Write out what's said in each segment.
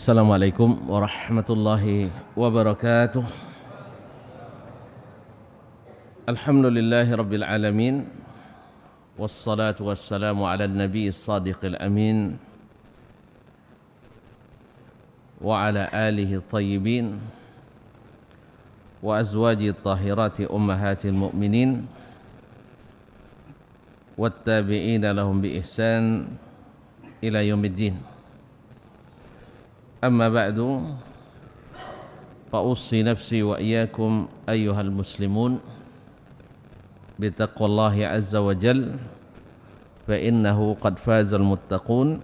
Assalamualaikum warahmatullahi wabarakatuh. Alhamdulillahi rabbil alamin. Wassalatu wassalamu ala nabi sadiqil amin wa ala alihi tayyibin wa azwaji tahirati ummahatil mu'minin wattabi'ina lahum bi ihsan ila yaumiddin. Amma ba'du, fa'ussi nafsi wa iyyakum ayyuhal muslimun bitaqwallahi azza wa jal fa innahu qad fazal muttaqun.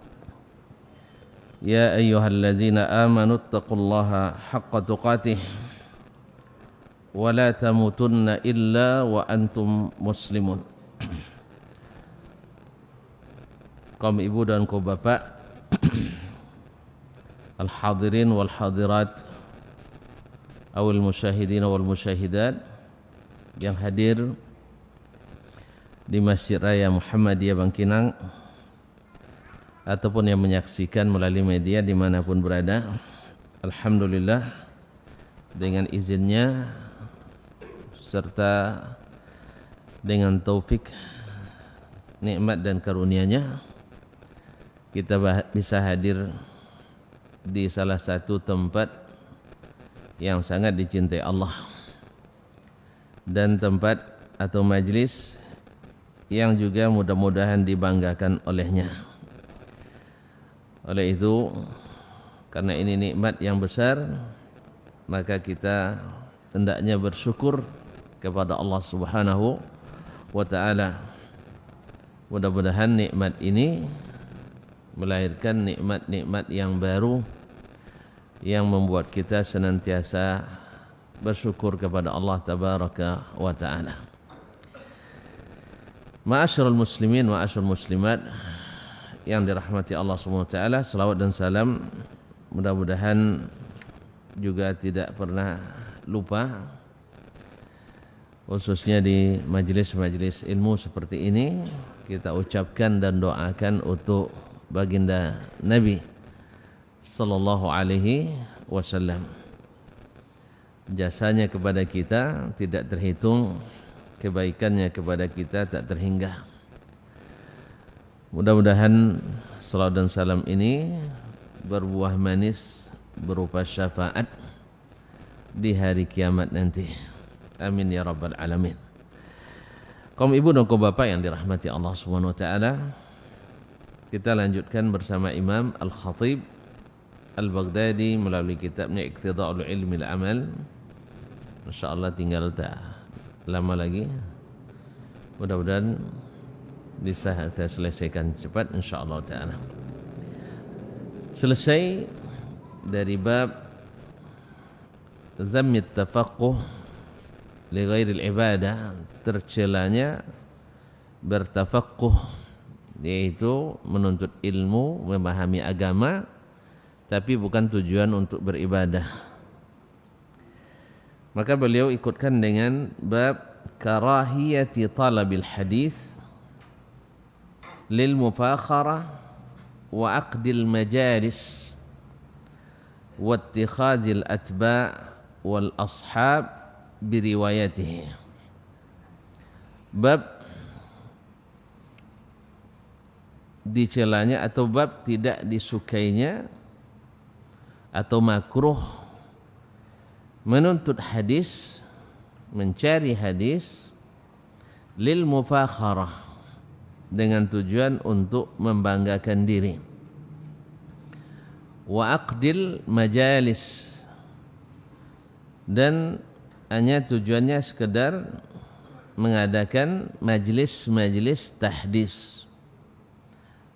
Ya ayyuhalladzina amanu taqullaha haqqa tuqatih wa la tamutunna illa wa antum muslimun. Kaum ibu dan kaum bapak, al-hadirin wal hadirat awal musyahidin wal musyahidat yang hadir di Masjid Raya Muhammadiyah Bangkinang ataupun yang menyaksikan melalui media dimanapun berada. Alhamdulillah, dengan izinnya serta dengan taufik, nikmat dan karunia-Nya, kita bisa hadir di salah satu tempat yang sangat dicintai Allah dan tempat atau majlis yang juga mudah-mudahan dibanggakan olehnya. Oleh itu, karena ini nikmat yang besar, maka kita hendaknya bersyukur kepada Allah Subhanahu wa ta'ala. Mudah-mudahan nikmat ini melahirkan nikmat-nikmat yang baru yang membuat kita senantiasa bersyukur kepada Allah Tabaraka wa ta'ala. Ma'asyiral muslimin, ma'asyiral muslimat yang dirahmati Allah Subhanahu wa ta'ala, salawat dan salam mudah-mudahan juga tidak pernah lupa, khususnya di majelis-majelis ilmu seperti ini, kita ucapkan dan doakan untuk baginda Nabi sallallahu alaihi wasallam. Jasanya kepada kita tidak terhitung, kebaikannya kepada kita tak terhingga. Mudah-mudahan salawat dan salam ini berbuah manis berupa syafaat di hari kiamat nanti. Amin ya rabbal alamin. Kaum ibu dan kaum bapak yang dirahmati Allah Subhanahu wa ta'ala, kita lanjutkan bersama Imam Al-Khatib Al-Baghdadi melalui kitabnya Iqtida'ul Ilmi Al-Amal. InsyaAllah tinggal tak lama lagi, mudah-mudahan bisa kita selesaikan cepat insyaAllah ta'ala. Selesai dari bab Zammit Tafaqquh li ghairil ibadah, tercelanya bertafaqquh, yaitu menuntut ilmu, memahami agama, tapi bukan tujuan untuk beribadah. Maka beliau ikutkan dengan bab karahiyati talabil hadis lil mufakharah wa aqdil majalis wa ittikhadil atba' wal ashab biriwayatihi. Bab dicelanya atau bab tidak disukainya atau makruh menuntut hadis, mencari hadis lil mufakharah, dengan tujuan untuk membanggakan diri, wa aqdil majalis, dan hanya tujuannya sekedar mengadakan majlis-majlis tahdis,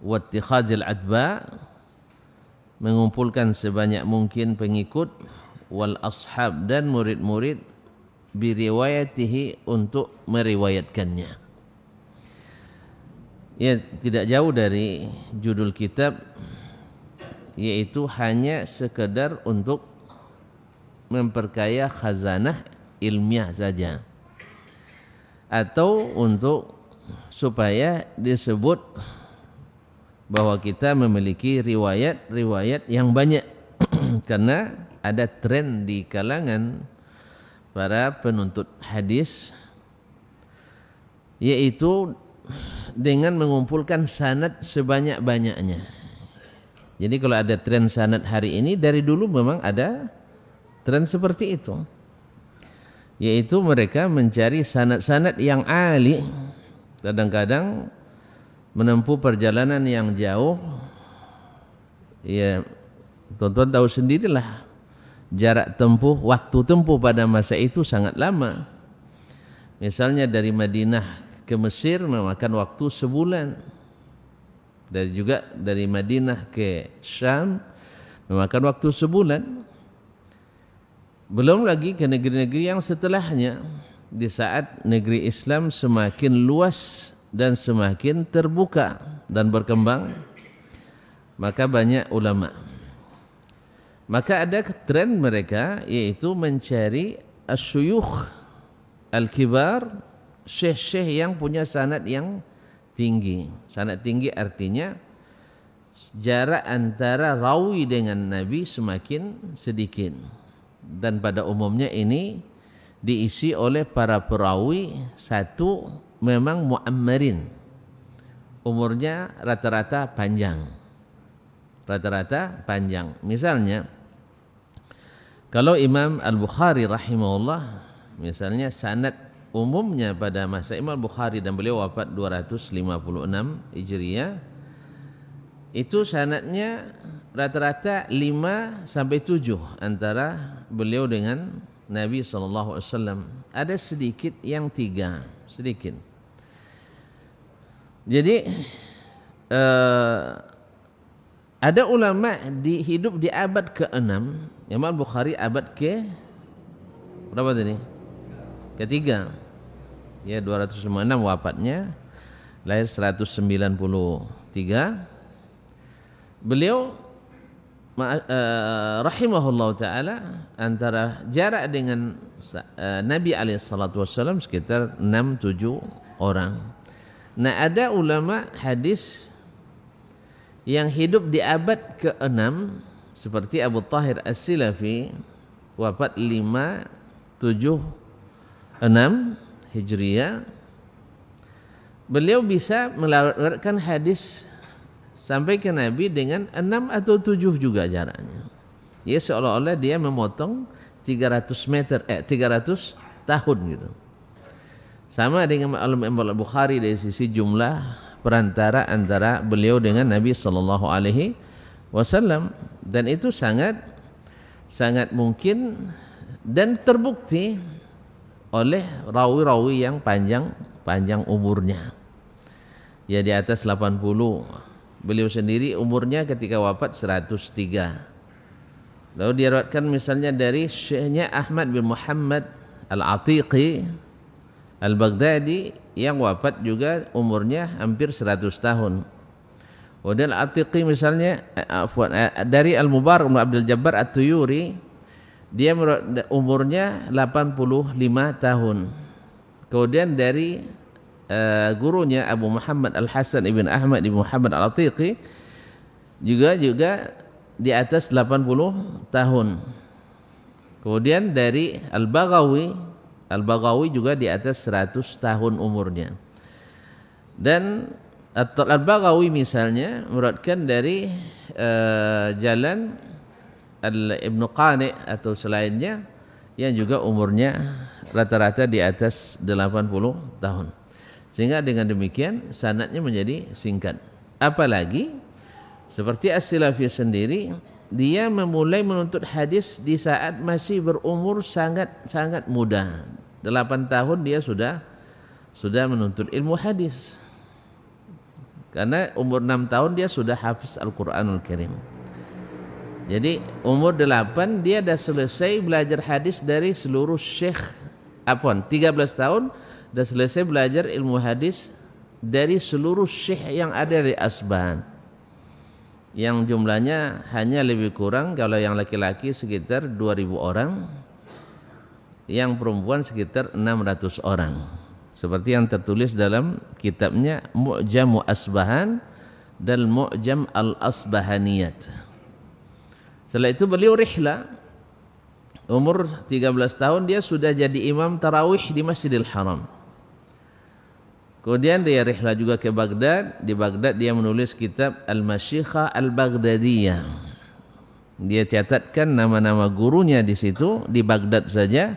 wattikhadzil adba, mengumpulkan sebanyak mungkin pengikut, wal ashab, dan murid-murid, biriwayatihi, untuk meriwayatkannya. Ya, tidak jauh dari judul kitab, yaitu hanya sekedar untuk memperkaya khazanah ilmiah saja, atau untuk supaya disebut bahwa kita memiliki riwayat-riwayat yang banyak Karena ada tren di kalangan para penuntut hadis, yaitu dengan mengumpulkan sanad sebanyak-banyaknya. Jadi kalau ada tren sanad hari ini, dari dulu memang ada tren seperti itu, yaitu mereka mencari sanad-sanad yang ali, kadang-kadang menempuh perjalanan yang jauh. Ya, tuan-tuan tahu sendirilah, jarak tempuh, waktu tempuh pada masa itu sangat lama. Misalnya dari Madinah ke Mesir memakan waktu sebulan, dan juga dari Madinah ke Syam memakan waktu sebulan. Belum lagi ke negeri-negeri yang setelahnya. Di saat negeri Islam semakin luas dan semakin terbuka dan berkembang, maka banyak ulama. Maka ada tren mereka, yaitu mencari asyuyukh al-kibar, syekh-syekh yang punya sanad yang tinggi. Sanad tinggi artinya jarak antara rawi dengan Nabi semakin sedikit, dan pada umumnya ini diisi oleh para perawi. Satu, memang mu'ammarin, umurnya rata-rata panjang. Rata-rata panjang. Misalnya kalau Imam Al-Bukhari rahimahullah, misalnya sanad umumnya pada masa Imam Al-Bukhari, dan beliau wafat 256 Hijriah, itu sanadnya rata-rata 5 sampai 7 antara beliau dengan Nabi SAW. Ada sedikit yang 3, sedikit. Jadi ada ulama hidup di abad ke-6. Imam Bukhari abad ke berapa tadi? Ketiga. Ya, 256 wafatnya, lahir 193. Beliau rahimahullah ta'ala, antara jarak dengan Nabi SAW sekitar 6-7 orang. Nah, ada ulama hadis yang hidup di abad ke-6 seperti Abu Tahir As-Silafi, wafat 576 Hijriah. Beliau bisa melawarkan hadis sampai ke Nabi dengan 6 atau 7 juga jaraknya. Ya, seolah-olah dia memotong 300 tahun gitu. Sama dengan Imam Al-Bukhari dari sisi jumlah perantara antara beliau dengan Nabi sallallahu alaihi wasallam, dan itu sangat mungkin dan terbukti oleh rawi-rawi yang panjang umurnya. Ya, di atas 80. Beliau sendiri umurnya ketika wafat 103. Lalu diriwayatkan misalnya dari syekhnya Ahmad bin Muhammad Al-Atiqi Al-Baghdadi yang wafat juga umurnya hampir 100 tahun. Kemudian Al-Atiqi misalnya dari Al-Mubarak bin Abdul Jabbar At-Tuyuri, dia umurnya 85 tahun. Kemudian dari gurunya Abu Muhammad Al-Hasan ibn Ahmad ibn Muhammad Al-Atiqi juga di atas 80 tahun. Kemudian dari Al-Baghawi juga di atas 100 tahun umurnya. Dan Al-Baghawi misalnya meriwayatkan dari jalan Ibn Qani atau selainnya yang juga umurnya rata-rata di atas 80 tahun. Sehingga dengan demikian sanadnya menjadi singkat. Apalagi seperti As-Silafi sendiri, dia memulai menuntut hadis di saat masih berumur sangat muda. 8 tahun dia sudah menuntut ilmu hadis. Karena umur 6 tahun dia sudah hafiz Al-Quranul Karim. Jadi umur 8 dia dah selesai belajar hadis dari seluruh syekh. 13 tahun dah selesai belajar ilmu hadis dari seluruh syekh yang ada di Asbahan, yang jumlahnya hanya lebih kurang, kalau yang laki-laki sekitar 2.000 orang, yang perempuan sekitar 600 orang, seperti yang tertulis dalam kitabnya Mu'jamu Asbahan dan Mu'jam Al-Asbahaniyat. Setelah itu beliau rihla. Umur 13 tahun dia sudah jadi imam tarawih di Masjidil Haram. Kemudian dia rihla juga ke Baghdad. Di Baghdad dia menulis kitab Al-Masyikhah Al-Baghdadiyah. Dia catatkan nama-nama gurunya di situ, di Baghdad saja,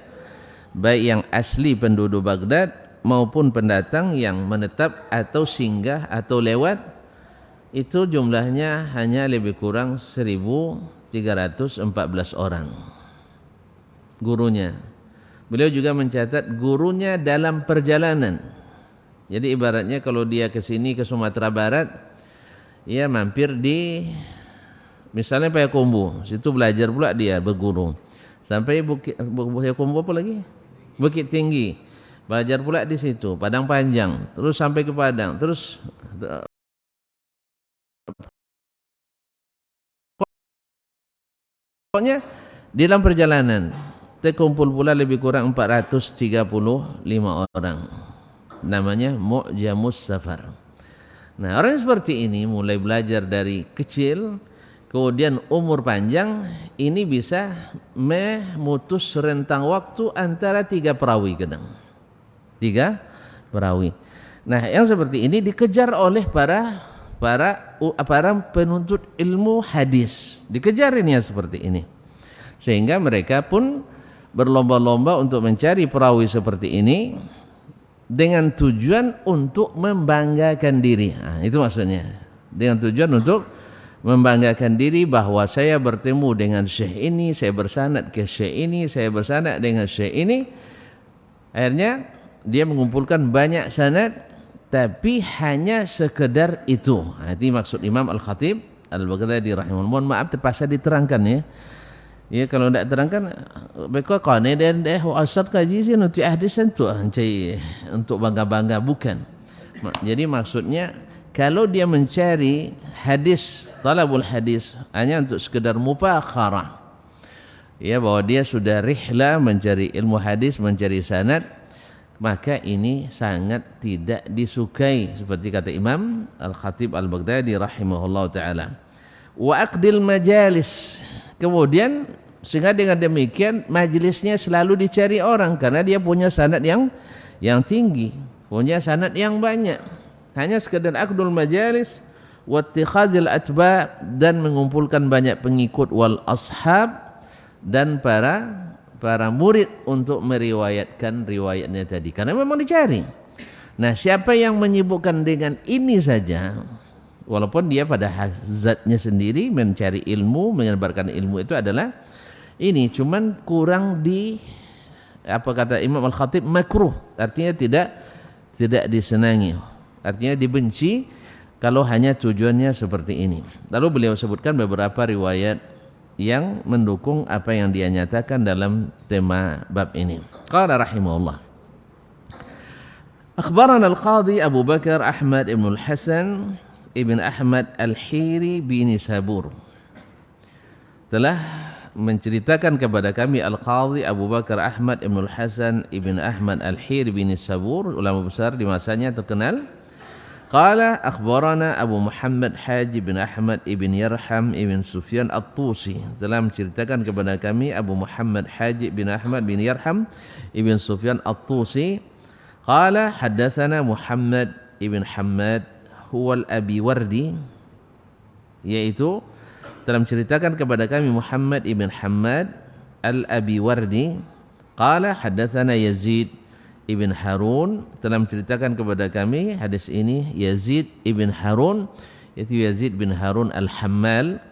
baik yang asli penduduk Baghdad maupun pendatang yang menetap atau singgah atau lewat. Itu jumlahnya hanya lebih kurang 1.314 orang gurunya. Beliau juga mencatat gurunya dalam perjalanan. Jadi ibaratnya kalau dia ke sini ke Sumatera Barat, ia mampir di misalnya Payakumbuh, situ belajar pula dia berguru. Sampai Payakumbuh apa lagi? Bukit Tinggi. Belajar pula di situ, Padang Panjang, terus sampai ke Padang, terus pokoknya di dalam perjalanan terkumpul pula lebih kurang 435 orang. Namanya Mu'jamus Safar. Nah, orang seperti ini mulai belajar dari kecil, kemudian umur panjang, ini bisa memutus rentang waktu antara 3 perawi kadang. 3 perawi. Nah, yang seperti ini dikejar oleh para penuntut ilmu hadis. Dikejar ini yang seperti ini. Sehingga mereka pun berlomba-lomba untuk mencari perawi seperti ini dengan tujuan untuk membanggakan diri. Nah, itu maksudnya. Dengan tujuan untuk membanggakan diri bahwa saya bertemu dengan syekh ini, saya bersanad ke syekh ini, saya bersanad dengan syekh ini. Akhirnya dia mengumpulkan banyak sanad, tapi hanya sekedar itu. Nah, itu maksud Imam Al-Khatib Al-Baghdadi rahimahullah. Mohon maaf terpaksa diterangkan ya. Ya kalau tidak terangkan, mereka kane dan asal kaji sih nanti hadis untuk bangga-bangga bukan. Jadi maksudnya kalau dia mencari hadis, talabul hadis hanya untuk sekedar mufakharah, ya bahwa dia sudah rihla mencari ilmu hadis, mencari sanad, maka ini sangat tidak disukai seperti kata Imam Al-Khatib Al-Baghdadi rahimahullah taala. Wa aqdil majalis. Kemudian sehingga dengan demikian majlisnya selalu dicari orang karena dia punya sanad yang tinggi, punya sanad yang banyak. Hanya sekedar aqdul majalis wa ittikhadzil atba dan mengumpulkan banyak pengikut wal ashab dan para murid untuk meriwayatkan riwayatnya tadi karena memang dicari. Nah, siapa yang menyibukkan dengan ini saja, walaupun dia pada zatnya sendiri mencari ilmu, menyebarkan ilmu itu adalah ini, cuman kurang apa kata Imam Al-Khatib, makruh, artinya tidak disenangi, artinya dibenci kalau hanya tujuannya seperti ini. Lalu beliau sebutkan beberapa riwayat yang mendukung apa yang dia nyatakan dalam tema bab ini. Qala rahimahullah, akhbarana al-Qadhi Abu Bakar Ahmad ibn al-Hasan ibn Ahmad al-Hiri bin Sabur telah menceritakan kepada kami Al-Qadhi Abu Bakar Ahmad ibn al-Hasan ibn Ahmad al-Hiri bin Sabur, ulama besar di masanya terkenal. Qala akhbarana Abu Muhammad Haji bin Ahmad ibn Yarham ibn Sufyan At-Tusi, telah menceritakan kepada kami Abu Muhammad Haji bin Ahmad bin Yarham ibn Sufyan At-Tusi. Qala haddatsana Muhammad ibn Hammad huwa al-Abi Wardi, yaitu telah menceritakan kepada kami Muhammad ibn Hammad al-Abi Wardi. Qala haddatsana Yazid ibn Harun, telah menceritakan kepada kami hadis ini Yazid ibn Harun, yaitu Yazid bin Harun al-Hammal.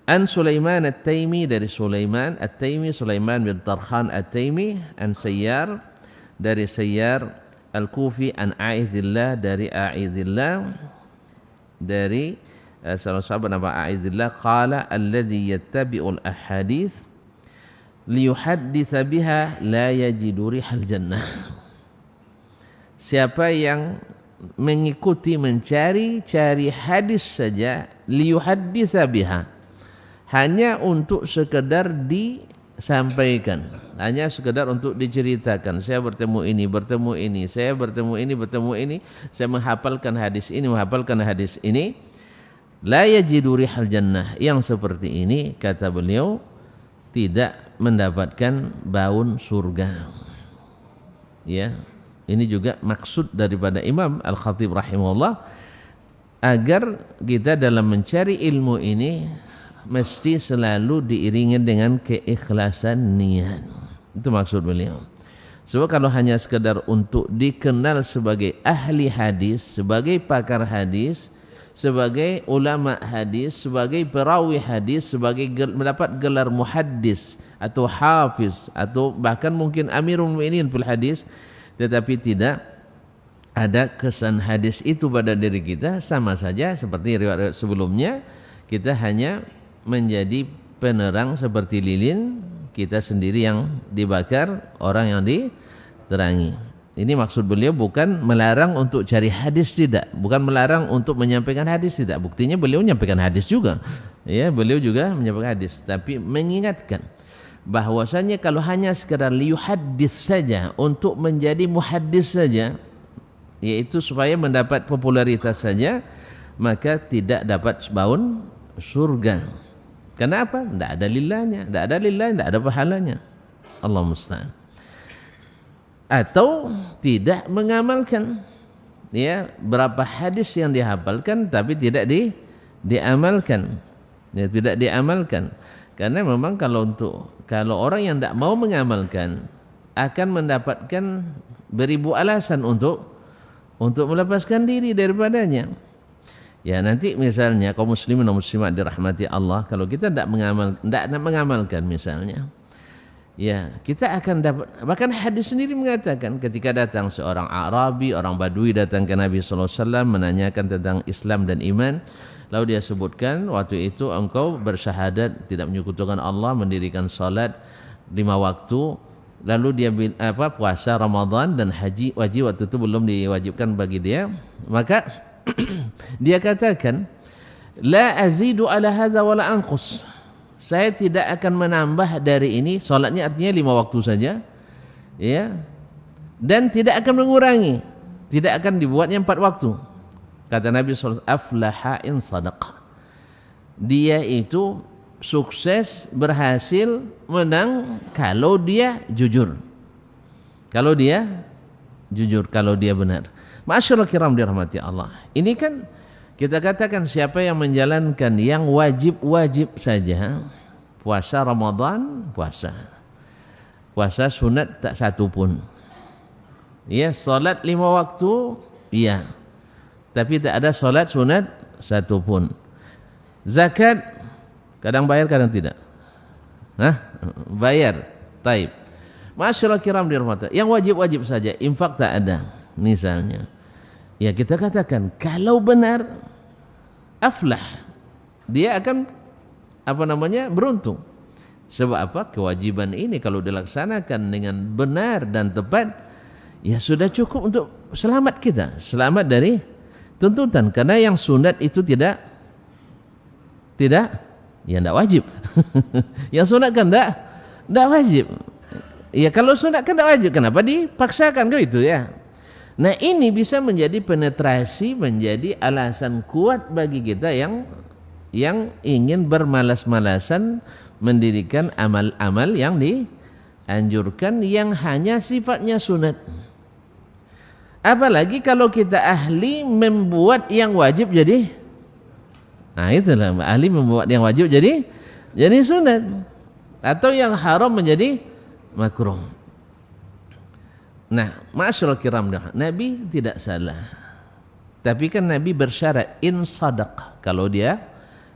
An Sulaiman at-Taimi, dari Sulaiman at-Taimi, Sulaiman bin Tarkhan at-Taimi. An Sayyar, dari Sayyar al-Kufi. An A'idillah, dari A'idillah, dari salah sahabat nama A'idillah. Qala alladhi yattabi'ul ahadith liyuhadditha biha la yajidu rihal jannah. Siapa yang mengikuti mencari hadis saja, liyuhadditha biha, hanya untuk sekedar disampaikan, hanya sekedar untuk diceritakan, saya bertemu ini, saya bertemu ini, saya menghafalkan hadis ini, La yajidu rihal jannah, yang seperti ini kata beliau tidak mendapatkan bau surga. Ya, ini juga maksud daripada Imam Al-Khatib rahimahullah, agar kita dalam mencari ilmu ini mesti selalu diiringi dengan keikhlasan niat. Itu maksud beliau. Sebab kalau hanya sekedar untuk dikenal sebagai ahli hadis, sebagai pakar hadis, sebagai ulama hadis, sebagai perawi hadis, sebagai mendapat gelar muhaddis atau hafiz atau bahkan mungkin amirul mu'minin fil hadis, tetapi tidak ada kesan hadis itu pada diri kita, sama saja seperti riwayat sebelumnya, kita hanya menjadi penerang seperti lilin, kita sendiri yang dibakar, orang yang diterangi. Ini maksud beliau bukan melarang untuk cari hadis, tidak, bukan melarang untuk menyampaikan hadis, tidak. Buktinya beliau menyampaikan hadis juga, ya, beliau juga menyampaikan hadis, tapi mengingatkan bahwasanya kalau hanya sekadar liyuhaddis saja, untuk menjadi muhaddis saja, yaitu supaya mendapat popularitas saja, maka tidak dapat baun surga. Kenapa? Tidak ada lillahnya, tidak ada pahalanya. Allah musta'an. Atau tidak mengamalkan, ya, berapa hadis yang dihafalkan tapi tidak diamalkan, ya, tidak diamalkan. Karena memang kalau orang yang tidak mau mengamalkan akan mendapatkan beribu alasan untuk melepaskan diri daripadanya. Ya, nanti misalnya kaum muslimin dan muslimat dirahmati Allah, kalau kita tidak mengamalkan misalnya, ya, kita akan dapat, bahkan hadis sendiri mengatakan ketika datang seorang Arabi, orang Badui datang ke Nabi sallallahu alaihi wasallam menanyakan tentang Islam dan iman, lalu dia sebutkan, waktu itu engkau bersyahadat tidak menyekutukan Allah, mendirikan salat 5 waktu, lalu dia puasa Ramadan dan haji wajib, waktu itu belum diwajibkan bagi dia, maka dia katakan, la azidu ala hadza wala anqus, saya tidak akan menambah dari ini. Salatnya artinya 5 waktu saja, ya, dan tidak akan mengurangi, tidak akan dibuatnya 4 waktu. Kata Nabi SAW, aflaha in sadaq, dia itu sukses, berhasil, menang kalau dia jujur, kalau dia benar. Ma'asyiral kiram dirahmati Allah, ini kan kita katakan siapa yang menjalankan yang wajib-wajib saja, puasa Ramadan, puasa sunat tak satu pun, ya, salat 5 waktu, iya, tapi tak ada salat sunat satu pun. Zakat kadang bayar kadang tidak, bayar, taib. Ma'asyiral kiram dirahmati, yang wajib-wajib saja, infak tak ada misalnya, ya, kita katakan kalau benar aflah, dia akan beruntung. Sebab apa? Kewajiban ini kalau dilaksanakan dengan benar dan tepat, ya sudah cukup untuk selamat kita, selamat dari tuntutan. Karena yang sunat itu tidak ya tidak wajib. Yang sunat kan tidak wajib. Ya, kalau sunat kan tidak wajib, kenapa dipaksakan kan itu, ya. Nah, ini bisa menjadi penetrasi, menjadi alasan kuat bagi kita yang ingin bermalas-malasan mendirikan amal-amal yang dianjurkan yang hanya sifatnya sunat. Apalagi kalau kita ahli membuat yang wajib jadi, itulah ahli membuat yang wajib jadi sunat, atau yang haram menjadi makruh. Nah, ma'asyiral kiram, Nabi tidak salah, tapi kan Nabi bersyarat in sadaq, kalau dia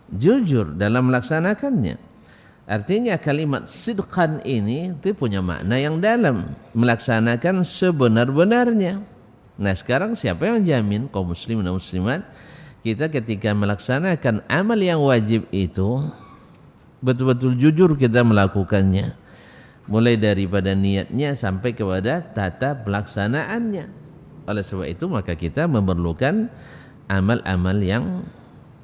jujur dalam melaksanakannya. Artinya kalimat sidqan ini itu punya makna yang dalam, melaksanakan sebenar-benarnya. Nah, sekarang siapa yang jamin kaum muslimin dan muslimat, kita ketika melaksanakan amal yang wajib itu betul-betul jujur kita melakukannya, mulai daripada niatnya sampai kepada tata pelaksanaannya. Oleh sebab itu maka kita memerlukan amal-amal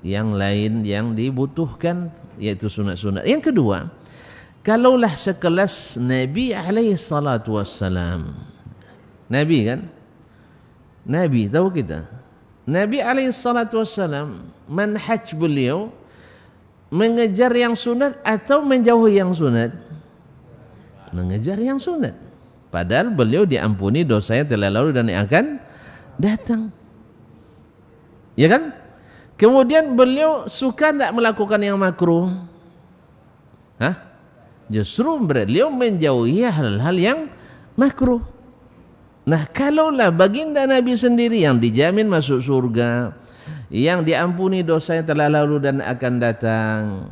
yang lain yang dibutuhkan, yaitu sunat-sunat. Yang kedua, kalaulah sekelas Nabi alaihi salatu wassalam, Nabi kan, Nabi tahu kita, Nabi SAW manhaj beliau mengejar yang sunat atau menjauhi yang sunat? Mengejar yang sunat. Padahal beliau diampuni dosanya telah lalu dan yang akan datang. Ya kan? Kemudian beliau suka tidak melakukan yang makruh? Hah? Justru beliau menjauhi hal-hal yang makruh. Nah, kalaulah baginda Nabi sendiri yang dijamin masuk surga, yang diampuni dosa yang telah lalu dan akan datang,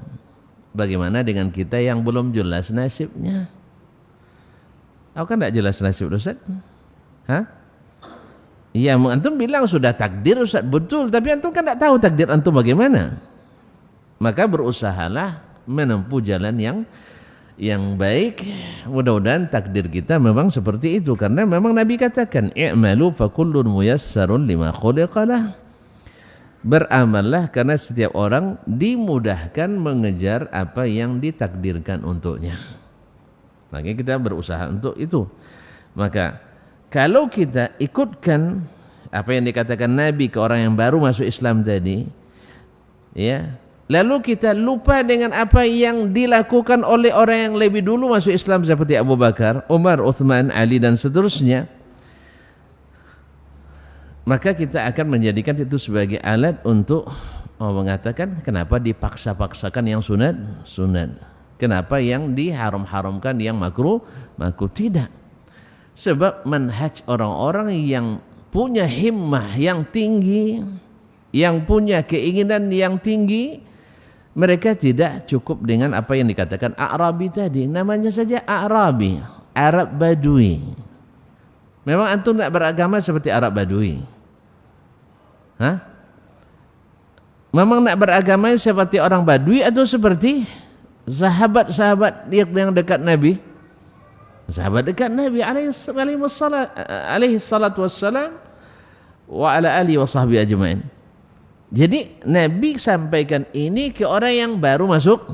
bagaimana dengan kita yang belum jelas nasibnya? Aku kan tidak jelas nasib Ustaz? Hah? Iya, antum bilang sudah takdir Ustaz, betul, tapi antum kan tidak tahu takdir antum bagaimana. Maka berusahalah menempuh jalan yang baik. Mudah-mudahan takdir kita memang seperti itu, karena memang Nabi katakan i'malu fakullun muyassarun lima khuliqalah. Beramallah karena setiap orang dimudahkan mengejar apa yang ditakdirkan untuknya. Makanya kita berusaha untuk itu. Maka kalau kita ikutkan apa yang dikatakan Nabi ke orang yang baru masuk Islam tadi, ya, lalu kita lupa dengan apa yang dilakukan oleh orang yang lebih dulu masuk Islam seperti Abu Bakar, Umar, Uthman, Ali dan seterusnya, maka kita akan menjadikan itu sebagai alat untuk mengatakan kenapa dipaksa-paksakan yang sunat, sunat. Kenapa yang diharam-haramkan yang makruh, makruh. Tidak. Sebab manhaj orang-orang yang punya himmah yang tinggi, yang punya keinginan yang tinggi, mereka tidak cukup dengan apa yang dikatakan A'rabi tadi. Namanya saja A'rabi, Arab Badui. Memang antum tidak beragama seperti Arab Badui? Hah? Memang nak beragama seperti orang Badui atau seperti sahabat-sahabat yang dekat Nabi? Sahabat dekat Nabi alaihi salatu wassalam wa ala alihi wa sahbihi ajma'in. Jadi Nabi sampaikan ini ke orang yang baru masuk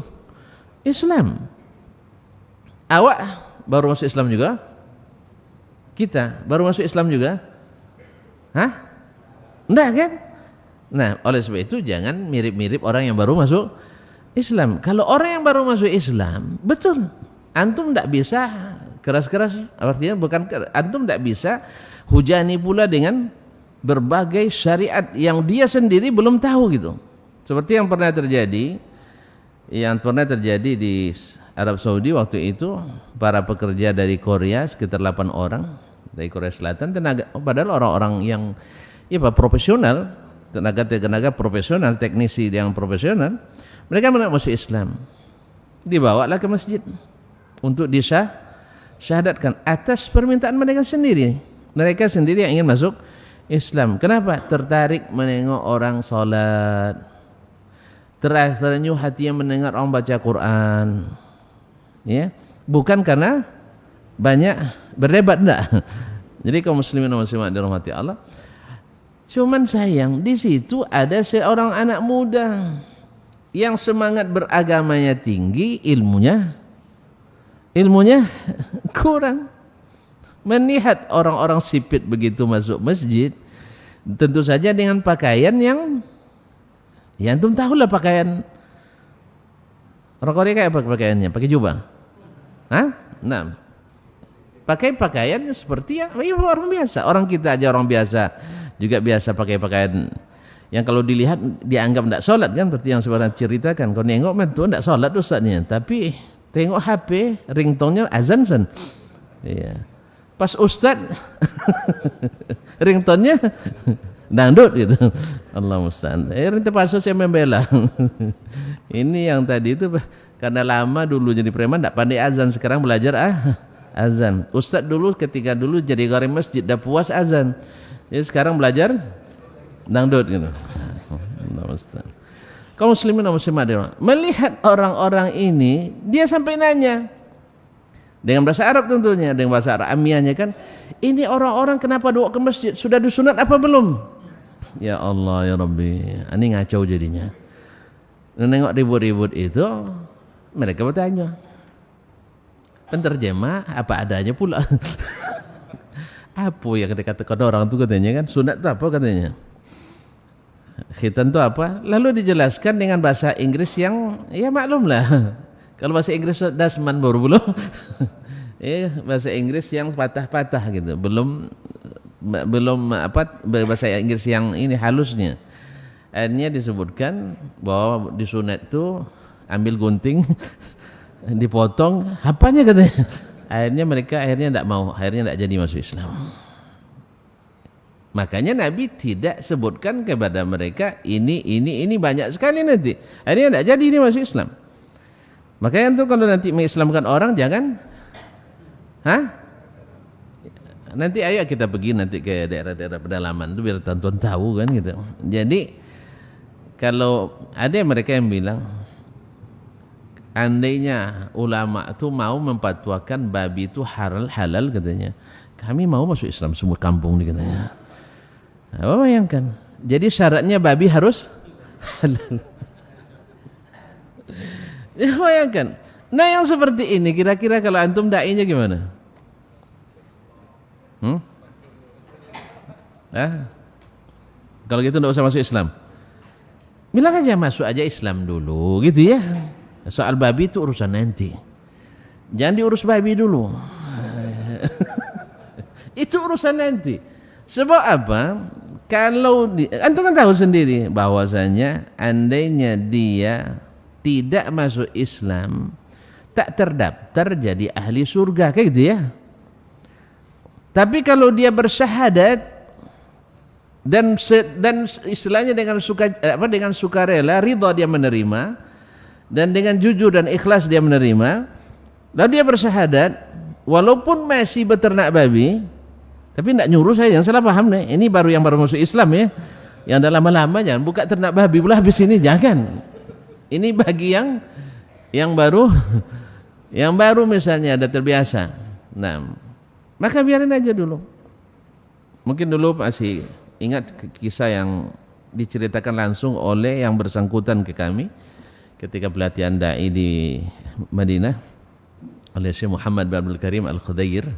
Islam. Awak baru masuk Islam juga? Kita baru masuk Islam juga? Hah? Enggak kan? Nah, oleh sebab itu jangan mirip-mirip orang yang baru masuk Islam. Kalau orang yang baru masuk Islam, betul, antum tidak bisa keras-keras, artinya bukan, antum tidak bisa hujani pula dengan berbagai syariat yang dia sendiri belum tahu gitu. Seperti yang pernah terjadi di Arab Saudi waktu itu, para pekerja dari Korea sekitar 8 orang dari Korea Selatan, padahal orang-orang yang profesional, tenaga profesional, teknisi yang profesional, mereka masuk Islam, dibawalah ke masjid untuk disyahdatkan atas permintaan mereka sendiri. Mereka sendiri yang ingin masuk Islam. Kenapa? Tertarik menengok orang sholat, terenyuh hatinya mendengar orang baca Quran, ya, bukan karena banyak berdebat, enggak. Jadi kaum muslimin dan muslimat dirahmati Allah, cuman sayang di situ ada seorang anak muda yang semangat beragamanya tinggi, ilmunya kurang. Melihat orang-orang sipit begitu masuk masjid, tentu saja dengan pakaian yang antum tahulah pakaian orang Korea kayak apa pakaiannya? Pakai jubah? Hah? Nah, pakai pakaian seperti yang orang biasa. Orang kita aja orang biasa juga biasa pakai pakaian yang kalau dilihat dianggap tidak sholat kan, seperti yang sebenarnya ceritakan. Kalau nengok mentu tidak sholat ustaznya, tapi tengok HP ringtone-nya azan sen. Iya. Pas ustaz ringtone-nya dangdut gitu. Allah musta'an. Terpaksa saya membela. Ini yang tadi itu karena lama dulu jadi preman tidak pandai azan, sekarang belajar azan. Ustaz dulu ketika dulu jadi gharim masjid dah puas azan. Jadi sekarang belajar dangdut gitu. Allah musta'an. Kaum muslimin dan muslimat melihat orang-orang ini, dia sampai nanya dengan bahasa Arab tentunya, dengan bahasa Arab amianya kan, ini orang-orang kenapa doa ke masjid? Sudah disunat apa belum? Ya Allah ya Rabbi, ini ngacau jadinya. Nengok ribut-ribut itu, mereka bertanya, penterjemah apa adanya pula. Apa yang dikatakan orang itu katanya kan, sunat itu apa katanya? Khitan itu apa? Lalu dijelaskan dengan bahasa Inggris yang ya maklum lah. Kalau bahasa Inggris dasman baru belum. Bahasa Inggris yang patah-patah gitu. Belum apa bahasa Inggris yang ini halusnya. Akhirnya disebutkan bahwa disunat itu ambil gunting dipotong, apanya katanya. Akhirnya mereka tidak mau, akhirnya tidak jadi masuk Islam. Makanya Nabi tidak sebutkan kepada mereka ini banyak sekali nanti. Akhirnya tidak jadi ini masuk Islam. Makanya tuh kalau nanti mengislamkan orang jangan, nanti ayo kita pergi nanti ke daerah-daerah pedalaman itu biar tuan-tuan tahu kan gitu. Jadi kalau ada mereka yang bilang andainya ulama itu mau memfatwakan babi itu halal katanya, kami mau masuk Islam semua kampung nih katanya. Apa bayangkan? Jadi syaratnya babi harus halal. Ya bayangkan. Nah yang seperti ini kira-kira kalau antum da'inya gimana? Kalau gitu tidak usah masuk Islam. Bilang aja masuk aja Islam dulu gitu ya. Soal babi itu urusan nanti. Jangan diurus babi dulu. Itu urusan nanti. Sebab apa? Kalau antum kan tahu sendiri bahwasanya andainya dia tidak masuk Islam, tak terdaftar jadi ahli surga kayak gitu ya. Tapi kalau dia bersyahadat dan istilahnya dengan sukarela, ridha dia menerima dan dengan jujur dan ikhlas dia menerima, lalu dia bersyahadat walaupun masih beternak babi. Tapi tidak nyuruh saya, jangan salah paham nih. Ini yang baru masuk Islam ya. Yang dah lama-lama jangan buka ternak babi pula habis ini, jangan. Ini bagi yang baru misalnya ada terbiasa. Nah, maka biarin aja dulu. Mungkin dulu masih ingat kisah yang diceritakan langsung oleh yang bersangkutan ke kami ketika pelatihan dai di Madinah oleh Syekh Muhammad bin Abdul Karim Al-Khudair.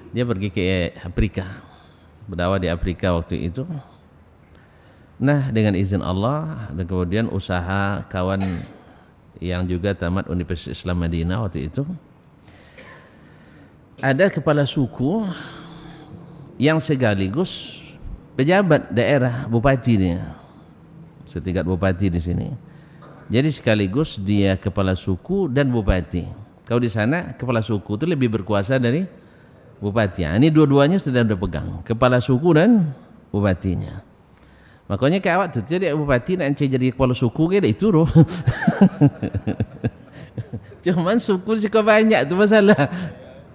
Dia pergi ke Afrika, berdakwah di Afrika waktu itu. Nah, dengan izin Allah dan kemudian usaha kawan yang juga tamat Universitas Islam Madinah waktu itu, ada kepala suku yang sekaligus pejabat daerah, bupati dia, setingkat bupati di sini. Jadi sekaligus dia kepala suku dan bupati. Kalau di sana kepala suku itu lebih berkuasa dari bupati. Ini dua-duanya sudah pegang, kepala suku dan bupatinya. Makanya kayak awak tuh jadi bupati nak jadi kepala suku gitu itu roh. Cuman suku sih banyak tu masalah.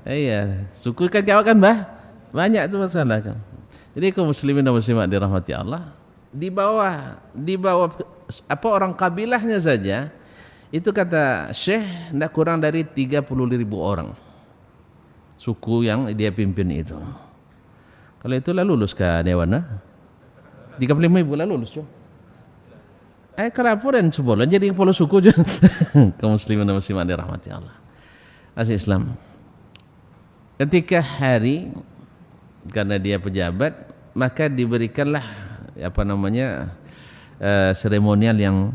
Iya, suku kan kawan kan banyak tu masalah kan. Jadi kaum muslimin dan muslimat dirahmati Allah, di bawah apa orang kabilahnya saja itu kata Syekh tidak kurang dari 30.000 orang. Suku yang dia pimpin itu. Kalau itulah lulus ke Dewan 35.000 lah lulus cuy. Kelapuran sebulan jadi kepala suku je. Kaum muslimin dan muslimat dirahmati Allah. Asal Islam. Ketika hari karena dia pejabat, maka diberikanlah seremonial yang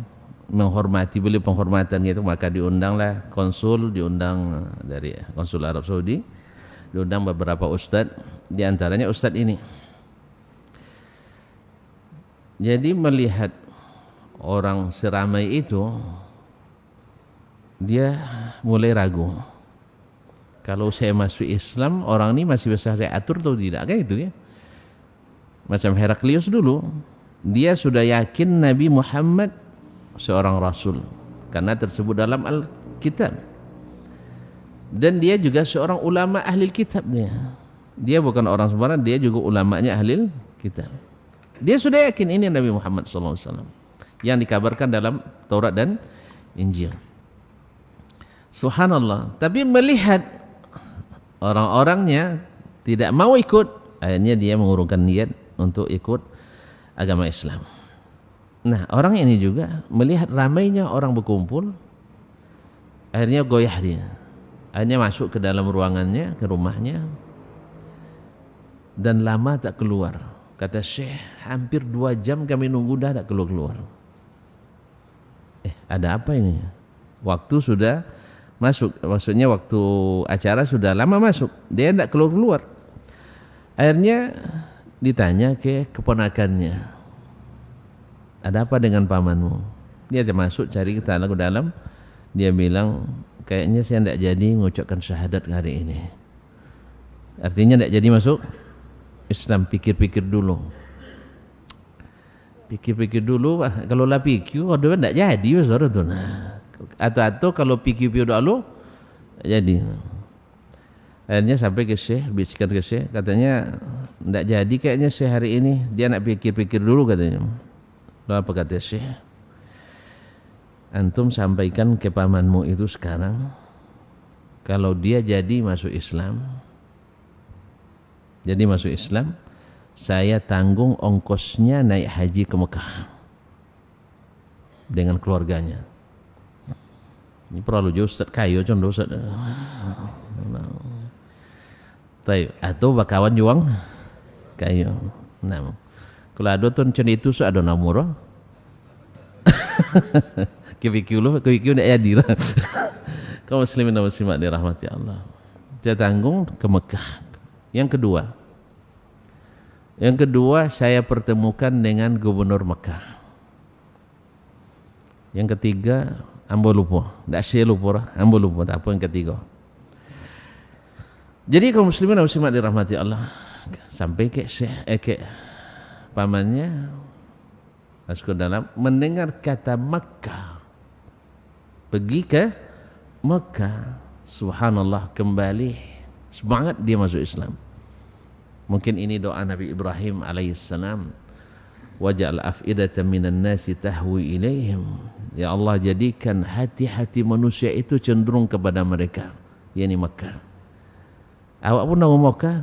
menghormati beliau, penghormatan itu, maka diundanglah konsul, diundang dari konsul Arab Saudi, diundang beberapa ustadz, diantaranya ustadz ini. Jadi melihat orang seramai itu, dia mulai ragu. Kalau saya masuk Islam, orang ini masih bisa saya atur atau tidak, kan itu ya. Macam Heraklius dulu, dia sudah yakin Nabi Muhammad seorang Rasul karena tersebut dalam Al-Kitab. Dan dia juga seorang ulama ahli kitab dia bukan orang sembarang, dia juga ulamanya ahli kitab. Dia sudah yakin ini Nabi Muhammad SAW yang dikabarkan dalam Taurat dan Injil. Subhanallah. Tapi melihat orang-orangnya tidak mau ikut, akhirnya dia mengurungkan niat untuk ikut agama Islam. Nah, orang ini juga melihat ramainya orang berkumpul, akhirnya goyah dia. Akhirnya masuk ke dalam ruangannya, ke rumahnya, dan lama tak keluar. Kata Syekh, hampir 2 jam kami nunggu dah tak keluar-keluar. Ada apa ini? Waktu sudah masuk, maksudnya waktu acara sudah lama masuk, dia tak keluar-keluar. Akhirnya ditanya ke keponakannya, ada apa dengan pamanmu? Dia masuk cari ke dalam, dia bilang, kayaknya saya tidak jadi mengucapkan syahadat hari ini. Artinya tidak jadi masuk Islam. Pikir-pikir dulu, kalau lah pikir, waduh tidak jadi saudara tu. Atau kalau pikir dulu jadi. Akhirnya sampai ke Syekh, bisikan ke Syekh, katanya tidak jadi kayaknya Syekh hari ini, dia nak pikir-pikir dulu katanya. Lalu apa kata Syekh? Antum sampaikan ke pamanmu itu sekarang, kalau dia jadi masuk Islam, saya tanggung ongkosnya naik haji ke Mekah dengan keluarganya. Ini perlu jauh Ustaz kayu contoh Ustaz. Atau bakawan juang kayu. Nah, kalau ada tuh macam itu Ustaz ada nomor. Kikiu nak jadi lah. Kaum muslimin dan muslimat dirahmati Allah. Dia tanggung ke Mekah. Yang kedua saya pertemukan dengan gubernur Mekah. Yang ketiga ambo lupa, tak saya lupa, ambo lupa, tak apa yang ketiga. Jadi kaum muslimin dan muslimat dirahmati Allah, sampai ke pamannya masuk dalam, mendengar kata Mekah, pergi ke Mekah, subhanallah, kembali semangat dia masuk Islam. Mungkin ini doa Nabi Ibrahim alaihissalam, waj'al af'idatan minan nasi tahwi ilaihim, ya Allah jadikan hati-hati manusia itu cenderung kepada mereka, yakni Mekah. Awak pun nak Mekah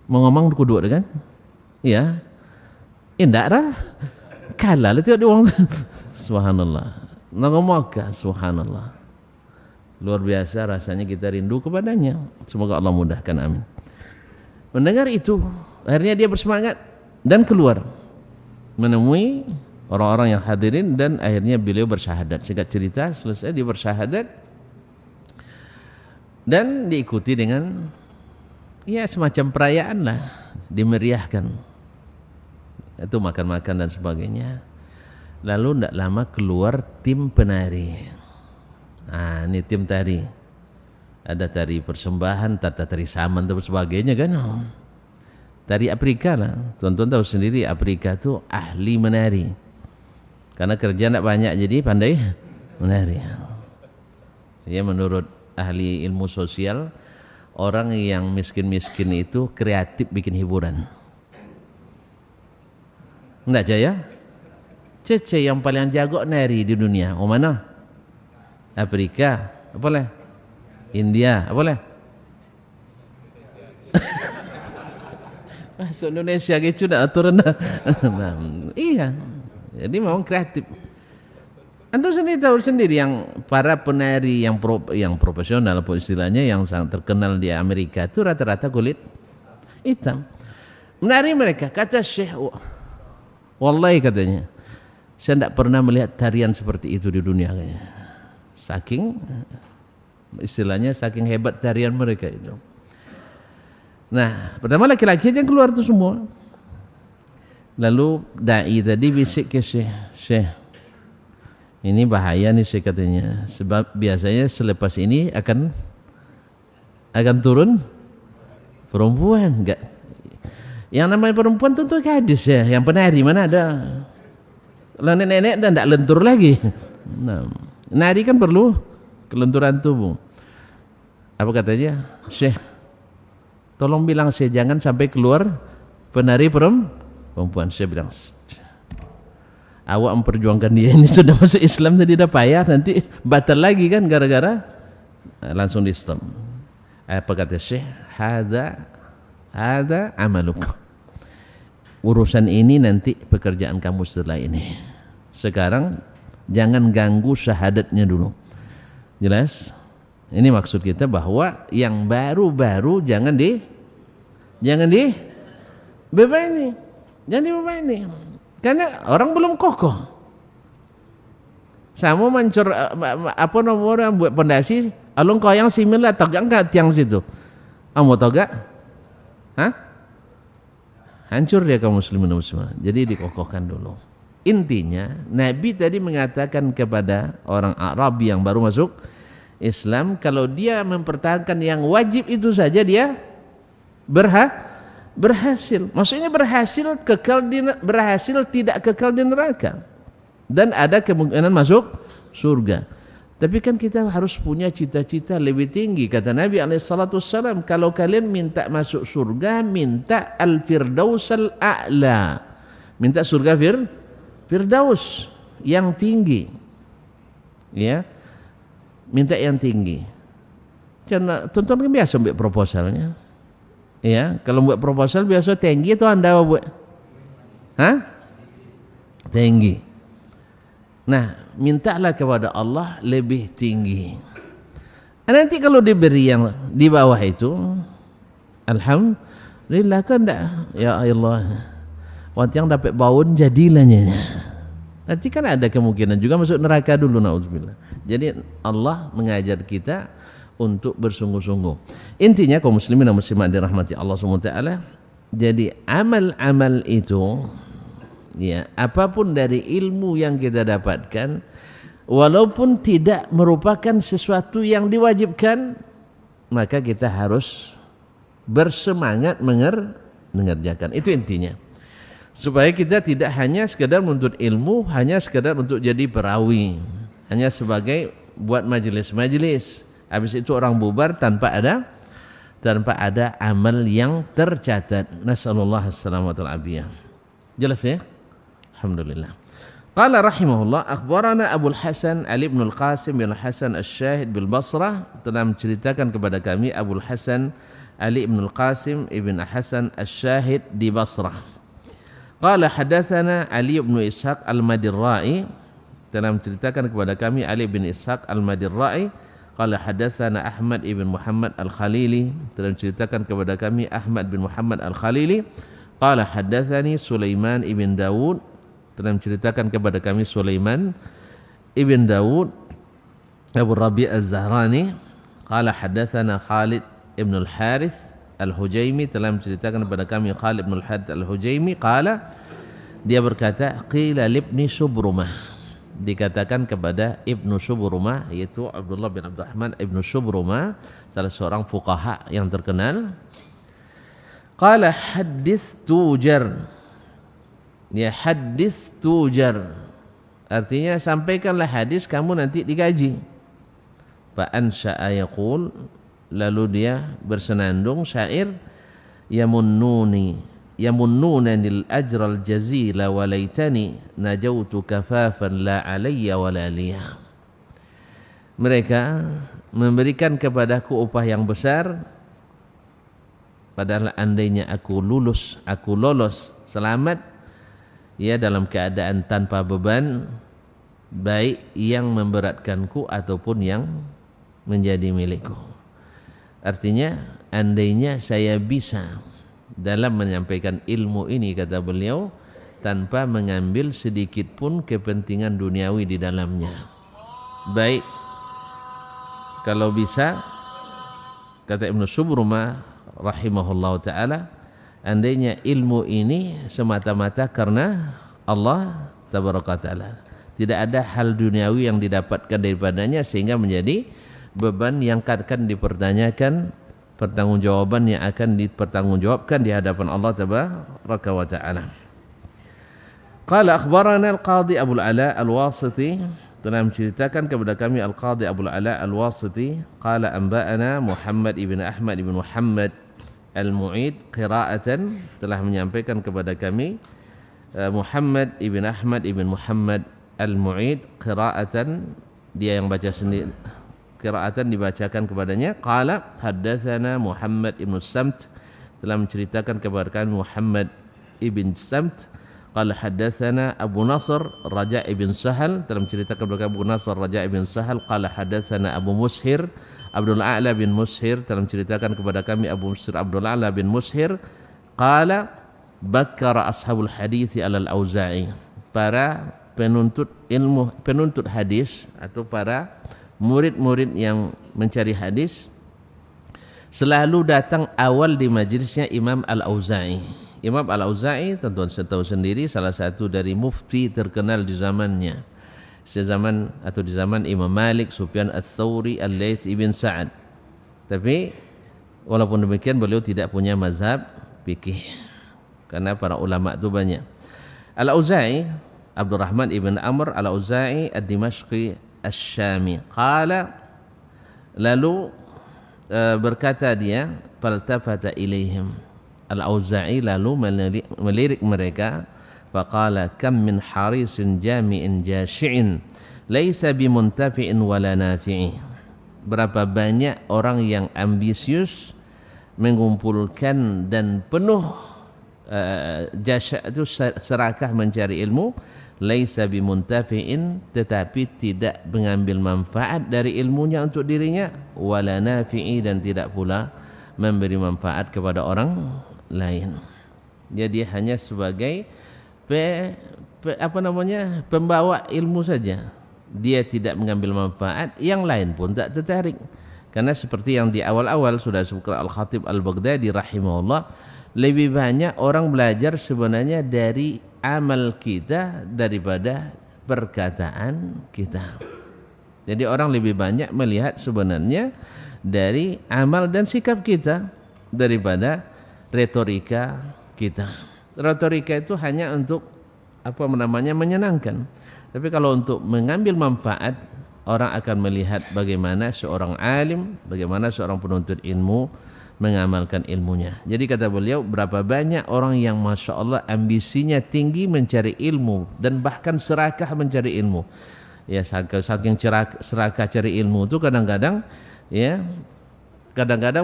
mau ngomong kudu kan? Ya. Indak dah. Kalah lah tengok dia orang. Subhanallah. Nak Mekah, subhanallah. Luar biasa rasanya kita rindu kepadanya. Semoga Allah mudahkan, amin. Mendengar itu, akhirnya dia bersemangat dan keluar menemui orang-orang yang hadirin, dan akhirnya beliau bersyahadat. Singkat cerita, selesai dia bersyahadat dan diikuti dengan ya semacam perayaan lah, dimeriahkan. Itu makan-makan dan sebagainya. Lalu tidak lama keluar tim penari. Nah, ini tim tari. Ada tari persembahan, tata tari saman dan sebagainya kan. Tari Afrika lah. Tuan-tuan tahu sendiri Afrika tu ahli menari. Karena kerja tidak banyak jadi pandai menari. Ya, menurut ahli ilmu sosial, orang yang miskin-miskin itu kreatif bikin hiburan. Tidak jaya? Cece yang paling jago nari di dunia. Oh mana? Afrika. Apa lah? India. Apa lah? Masuk Indonesia gitu dah aturan dah. Iya. Jadi memang kreatif. Antum sendiri tahu sendiri yang para penari yang profesional apa istilahnya yang sangat terkenal di Amerika itu rata-rata kulit hitam. Menari mereka, kata Syekh, wallahi katanya, saya tidak pernah melihat tarian seperti itu di dunia kayaknya. Saking istilahnya saking hebat tarian mereka itu. Nah, pertama laki-laki yang keluar itu semua. Lalu dai tadi bisik ke Syekh, ini bahaya nih Syekh katanya, sebab biasanya selepas ini akan turun perempuan. Enggak. Yang namanya perempuan tentu gadis ya, yang penari mana ada. Kalau nenek-nenek dan tidak lentur lagi. Nah, nari kan perlu kelenturan tubuh. Apa katanya? Syekh, tolong bilang saya jangan sampai keluar penari perempuan. Saya bilang, awak memperjuangkan dia ini sudah masuk Islam tadi dah payah, nanti batal lagi kan gara-gara. Langsung di stop. Apa kata Syekh? Hada amaluk. Urusan ini nanti pekerjaan kamu setelah ini. Sekarang jangan ganggu syahadatnya dulu. Jelas? Ini maksud kita bahwa yang baru-baru jangan di bebani. Jangan dibebani. Karena orang belum kokoh. Sama mancur apa nomor buat pondasi, alung koyang simila tegak enggak tiang situ. Amo tegak? Hah? Hancur dia kaum muslimin dan muslimat. Jadi dikokohkan dulu. Intinya Nabi tadi mengatakan kepada orang Arab yang baru masuk Islam, kalau dia mempertahankan yang wajib itu saja dia berhasil. Maksudnya berhasil tidak kekal di neraka. Dan ada kemungkinan masuk surga. Tapi kan kita harus punya cita-cita lebih tinggi. Kata Nabi SAW, kalau kalian minta masuk surga, minta al-firdaus al-a'la. Minta surga firdaus yang tinggi. Ya. Minta yang tinggi. Karena tonton kan biasa buat proposalnya. Ya, kalau buat proposal biasa tinggi itu Anda buat. Hah? Tinggi. Nah, mintalah kepada Allah lebih tinggi. Nanti kalau diberi yang di bawah itu, alhamdulillah kan enggak. Ya Allah, waktu yang dapat baun jadilahnya. Nanti kan ada kemungkinan juga masuk neraka dulu, naudzubillah. Jadi Allah mengajar kita untuk bersungguh-sungguh. Intinya kaum muslimin dan muslimat dirahmati Allah SWT. Jadi amal-amal itu, ya, apapun dari ilmu yang kita dapatkan, walaupun tidak merupakan sesuatu yang diwajibkan, maka kita harus bersemangat mengerjakan. Itu intinya. Supaya kita tidak hanya sekedar menuntut ilmu, hanya sekedar untuk jadi perawi, hanya sebagai buat majelis-majelis. Habis itu orang bubar tanpa ada amal yang tercatat. Nasallallahu alaihi wasallam. Jelas ya? Alhamdulillah. Qala rahimahullah, akhbarana Abu Hasan Ali bin Al-Qasim bin Hasan Asy-Syahid bil Basrah, telah menceritakan kepada kami Abu Hasan Ali bin Al-Qasim ibn Hasan Asy-Syahid di Basrah. Qala hadatsana Ali bin Ishaq Al-Madirra'i, telah menceritakan kepada kami Ali bin Ishaq Al-Madirra'i. Qala hadatsana Ahmad ibn Muhammad Al-Khalili, telah menceritakan kepada kami Ahmad bin Muhammad Al-Khalili. Qala hadatsani Sulaiman ibn Dawud, telah menceritakan kepada kami Sulaiman ibn Dawud Abu Rabi' Az-Zahrani. Qala hadatsana Khalid ibn Al-Harith Al-Hujaimi, telah menceritakan kepada kami Khalid ibn Al-Harith Al-Hujaimi. Qala, dia berkata, qila libni Subrumah, dikatakan kepada Ibnu Subrumah, yaitu Abdullah bin Abdurrahman Ibnu Subrumah, salah seorang fuqaha yang terkenal. Qala hadits tujar, ya hadits tujar, artinya sampaikanlah hadis, kamu nanti digaji. Fa ansha'a yaqul, lalu dia bersenandung syair, yamunnunanil ajral jazila walaitani najautu kafafan la alayya wala liya. Mereka memberikan kepadaku upah yang besar, padahal andainya aku lolos selamat, ya, dalam keadaan tanpa beban, baik yang memberatkanku ataupun yang menjadi milikku. Artinya andainya saya bisa dalam menyampaikan ilmu ini, kata beliau, tanpa mengambil sedikit pun kepentingan duniawi di dalamnya. Baik kalau bisa, kata Ibnu Subrumah rahimahullah ta'ala, andainya ilmu ini semata-mata karena Allah tabaraka ta'ala, tidak ada hal duniawi yang didapatkan daripadanya sehingga menjadi beban yang akan dipertanyakan, pertanggungjawaban yang akan dipertanggungjawabkan di hadapan Allah tabaraka wa ta'ala. Qala akhbarana al-Qadhi Abu al-Ala al-Wasiti, telah menceritakan kepada kami al-Qadhi Abu al-Ala al-Wasiti. Qala anba'ana Muhammad ibn Ahmad ibn Muhammad al-Mu'id qira'atan, telah menyampaikan kepada kami Muhammad ibn Ahmad ibn Muhammad al-Mu'id qira'atan, dia yang baca sendiri, qira'atan dibacakan kepadanya. Qala haddatsana Muhammad ibn Samt, telah menceritakan kepada kami Muhammad ibn Samt. Qala haddatsana Abu Nasr Raja' ibn Sahal, telah menceritakan kepada kami Abu Nasr Raja' ibn Sahal. Qala haddatsana Abu Mushir Abdul A'la bin Mushir, telah menceritakan kepada kami Abu Mushir Abdul A'la bin Mushir. Qala, bakkara ashabul hadithi alal Auza'i. Para penuntut ilmu, penuntut hadis atau para murid-murid yang mencari hadis selalu datang awal di majlisnya Imam Al-Auza'i. Imam Al-Auza'i tentu tahu sendiri salah satu dari mufti terkenal di zamannya. Sezaman atau di zaman Imam Malik, Sufyan Ats-Tsauri, Al-Laits ibn Sa'ad. Tapi walaupun demikian beliau tidak punya mazhab fikih karena para ulama itu banyak. Al-Auza'i, Abdurrahman ibn Amr Al-Auza'i Ad-Dimashqi Asy-Syami. Qala, lalu berkata dia, faltafata ilaihim. Al-Auza'i lalu melirik mereka. Faqala kam min harisin jami'in jashi'in laisa bimuntafi'in wala nafi'i. Berapa banyak orang yang ambisius mengumpulkan dan penuh jasya' itu serakah mencari ilmu, laisa bimuntafi'in tetapi tidak mengambil manfaat dari ilmunya untuk dirinya, wala nafi'i dan tidak pula memberi manfaat kepada orang lain. Jadi hanya sebagai pembawa ilmu saja, dia tidak mengambil manfaat, yang lain pun tak tertarik. Karena seperti yang di awal-awal sudah disebutkan Al-Khatib Al-Baghdadi rahimahullah, lebih banyak orang belajar sebenarnya dari amal kita daripada perkataan kita. Jadi orang lebih banyak melihat sebenarnya dari amal dan sikap kita daripada retorika kita. Retorika itu hanya untuk menyenangkan. Tapi kalau untuk mengambil manfaat, orang akan melihat bagaimana seorang alim, bagaimana seorang penuntut ilmu mengamalkan ilmunya. Jadi kata beliau, berapa banyak orang yang masya Allah ambisinya tinggi mencari ilmu dan bahkan serakah mencari ilmu. Ya, saking serakah cari ilmu itu kadang-kadang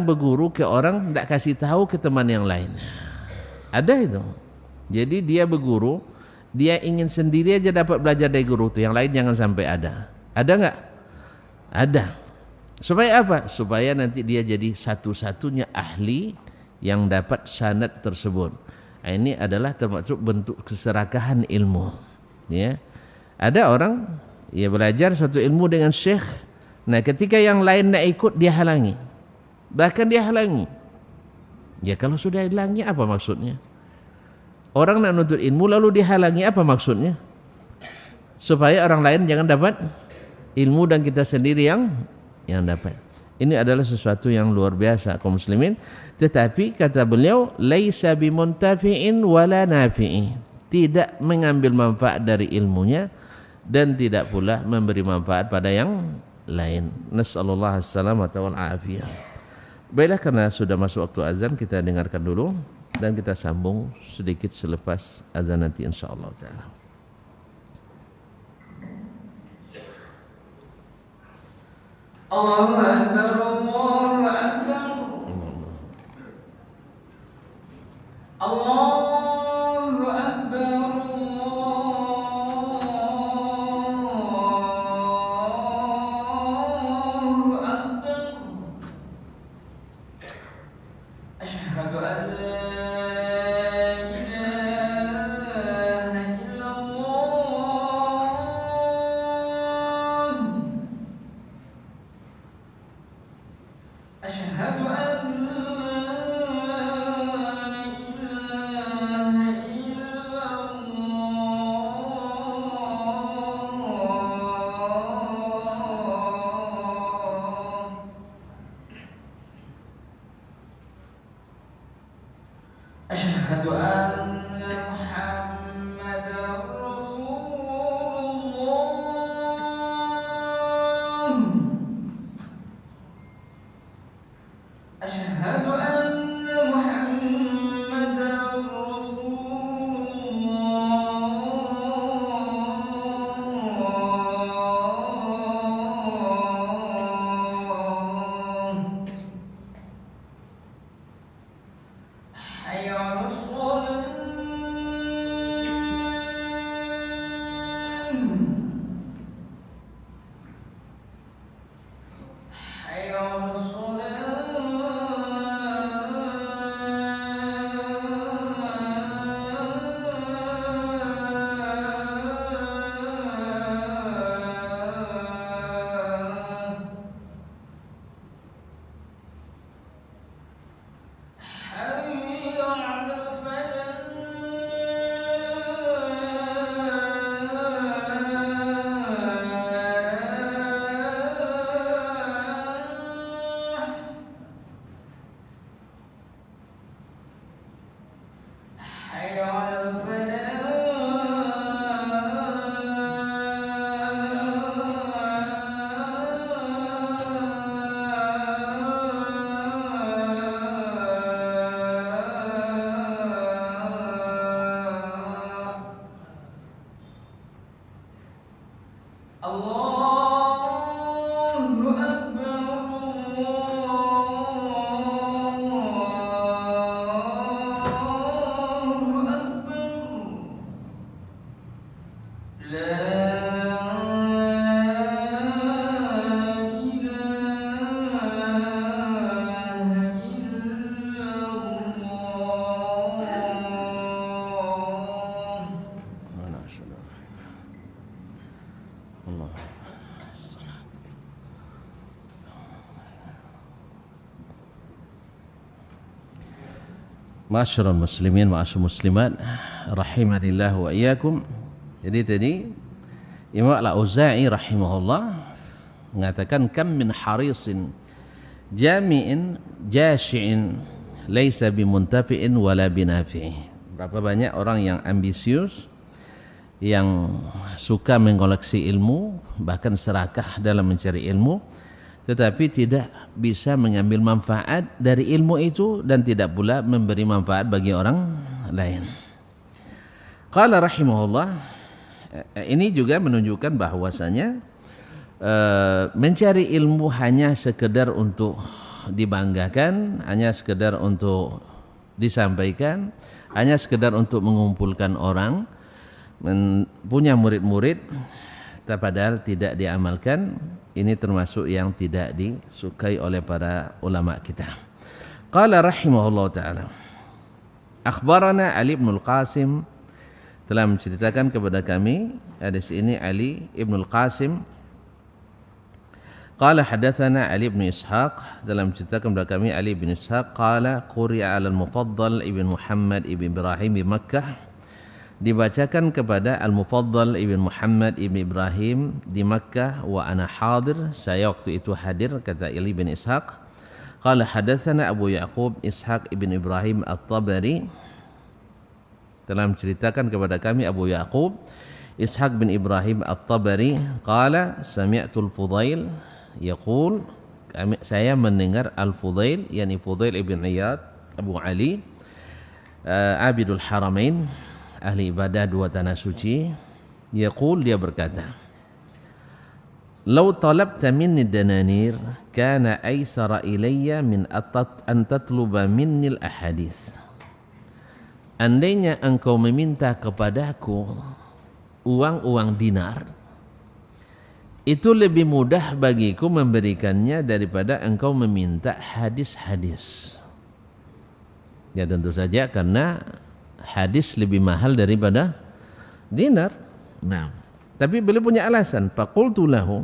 berguru ke orang, tidak kasih tahu ke teman yang lain. Ada itu. Jadi dia berguru, dia ingin sendiri aja dapat belajar dari guru itu, yang lain jangan sampai ada. Ada enggak? Ada. Supaya apa? Supaya nanti dia jadi satu-satunya ahli yang dapat sanad tersebut. Nah, ini adalah termasuk bentuk keserakahan ilmu. Ya. Ada orang belajar suatu ilmu dengan syekh. Nah, ketika yang lain nak ikut, dia halangi. Bahkan dia halangi. Ya, kalau sudah halangi apa maksudnya? Orang nak nuntut ilmu lalu dihalangi, apa maksudnya? Supaya orang lain jangan dapat ilmu dan kita sendiri yang dapat. Ini adalah sesuatu yang luar biasa kaum muslimin. Tetapi kata beliau, laisa bimuntafi'in wala nafi'i. Tidak mengambil manfaat dari ilmunya dan tidak pula memberi manfaat pada yang lain. Nasallallahu alaihi wa afiyah. Baiklah, karena sudah masuk waktu azan, kita dengarkan dulu dan kita sambung sedikit selepas azan nanti insyaallah taala. Allahu akbar, Allahu akbar. Allahu akbar. Allahu akbar. Asyhadu an la Asyhadu anna Muhammadar Rasulullah. Asyhadu anna Muhammadar Rasulullah. Hayya 'alas shalah. Hayya 'alas shalah. Ma'asyiral muslimin, ma'asyiral muslimat, rahimanillah wa iyyakum. Jadi tadi Imam Al-Auza'i rahimahullah mengatakan kam min harisin jami'in jashi'in laisa bimuntafi'in wala binafi'i. Berapa banyak orang yang ambisius, yang suka mengoleksi ilmu, bahkan serakah dalam mencari ilmu, tetapi tidak bisa mengambil manfaat dari ilmu itu dan tidak pula memberi manfaat bagi orang lain. Qala rahimahullah, ini juga menunjukkan bahwasanya mencari ilmu hanya sekedar untuk dibanggakan, hanya sekedar untuk disampaikan, hanya sekedar untuk mengumpulkan orang, punya murid-murid, padahal tidak diamalkan. Ini termasuk yang tidak disukai oleh para ulama kita. Qala rahimahullah ta'ala, akhbarana Ali ibn al-Qasim, telah menceritakan kepada kami hadis ini Ali ibn al-Qasim. Qala hadatsana Ali ibn Ishaq, dalam menceritakan kepada kami Ali ibn Ishaq. Qala quri'a al-Mufaddal ibn Muhammad ibn Ibrahim di Makkah, dibacakan kepada Al-Mufaddal ibn Muhammad ibn Ibrahim di Makkah, wa ana hadir, saya waktu itu hadir, kata Ali bin Ishaq. Qala hadatsana Abu Ya'qub Ishaq ibn Ibrahim At-Tabari, telah menceritakan kepada kami Abu Ya'qub Ishaq bin Ibrahim At-Tabari. Qala sami'tu Al-Fudail yaqul, saya mendengar Al-Fudail, yakni Fudail ibn Iyad Abu Ali, Abidul Haramain, ahli ibadah dua tanah suci. Yaqul, dia berkata, "Lau talabta minni dananir kana aysara ilayya min an tatluba minni al-ahadits." Andainya engkau meminta kepadaku uang-uang dinar, itu lebih mudah bagiku memberikannya daripada engkau meminta hadis-hadis. Ya tentu saja karena hadis lebih mahal daripada dinar. Nah, tapi beliau punya alasan. Faqultu lahu,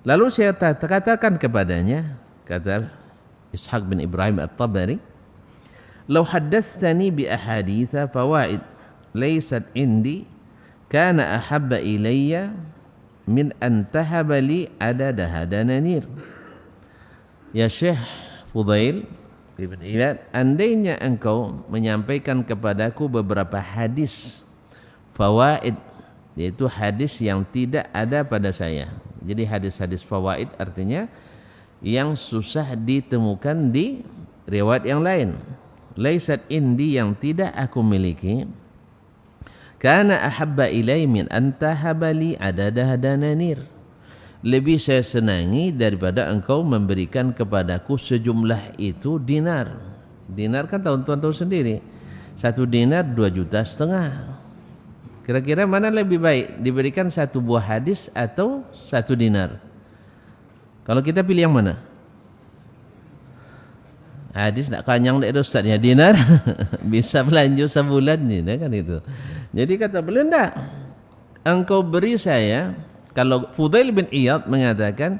lalu saya katakan kepadanya, kata Ishaq bin Ibrahim At-Tabari, "Law haddatsani bi ahaditsa fawaid laysat indi kana ahabba ilayya min an tahaba li adadaha dananir." Ya Syekh Fudail Ibn Iyad, andainya engkau menyampaikan kepadaku beberapa hadis fawaid, yaitu hadis yang tidak ada pada saya. Jadi hadis-hadis fawaid artinya yang susah ditemukan di riwayat yang lain. Laisat indi, yang tidak aku miliki. Kana ahabba ilai min antahaba li adadah dananir, lebih saya senangi daripada engkau memberikan kepadaku sejumlah itu dinar. Dinar kan tuan-tuan tahu sendiri, 1 dinar 2,5 juta. Kira-kira mana lebih baik, diberikan 1 buah hadis atau 1 dinar? Kalau kita pilih yang mana? Hadis tak kanyang dah ustaznya, dinar bisa belanja sebulan ni, kan itu. Jadi kata beliau, enggak, engkau beri saya. Kalau Fudail bin Iyad mengatakan,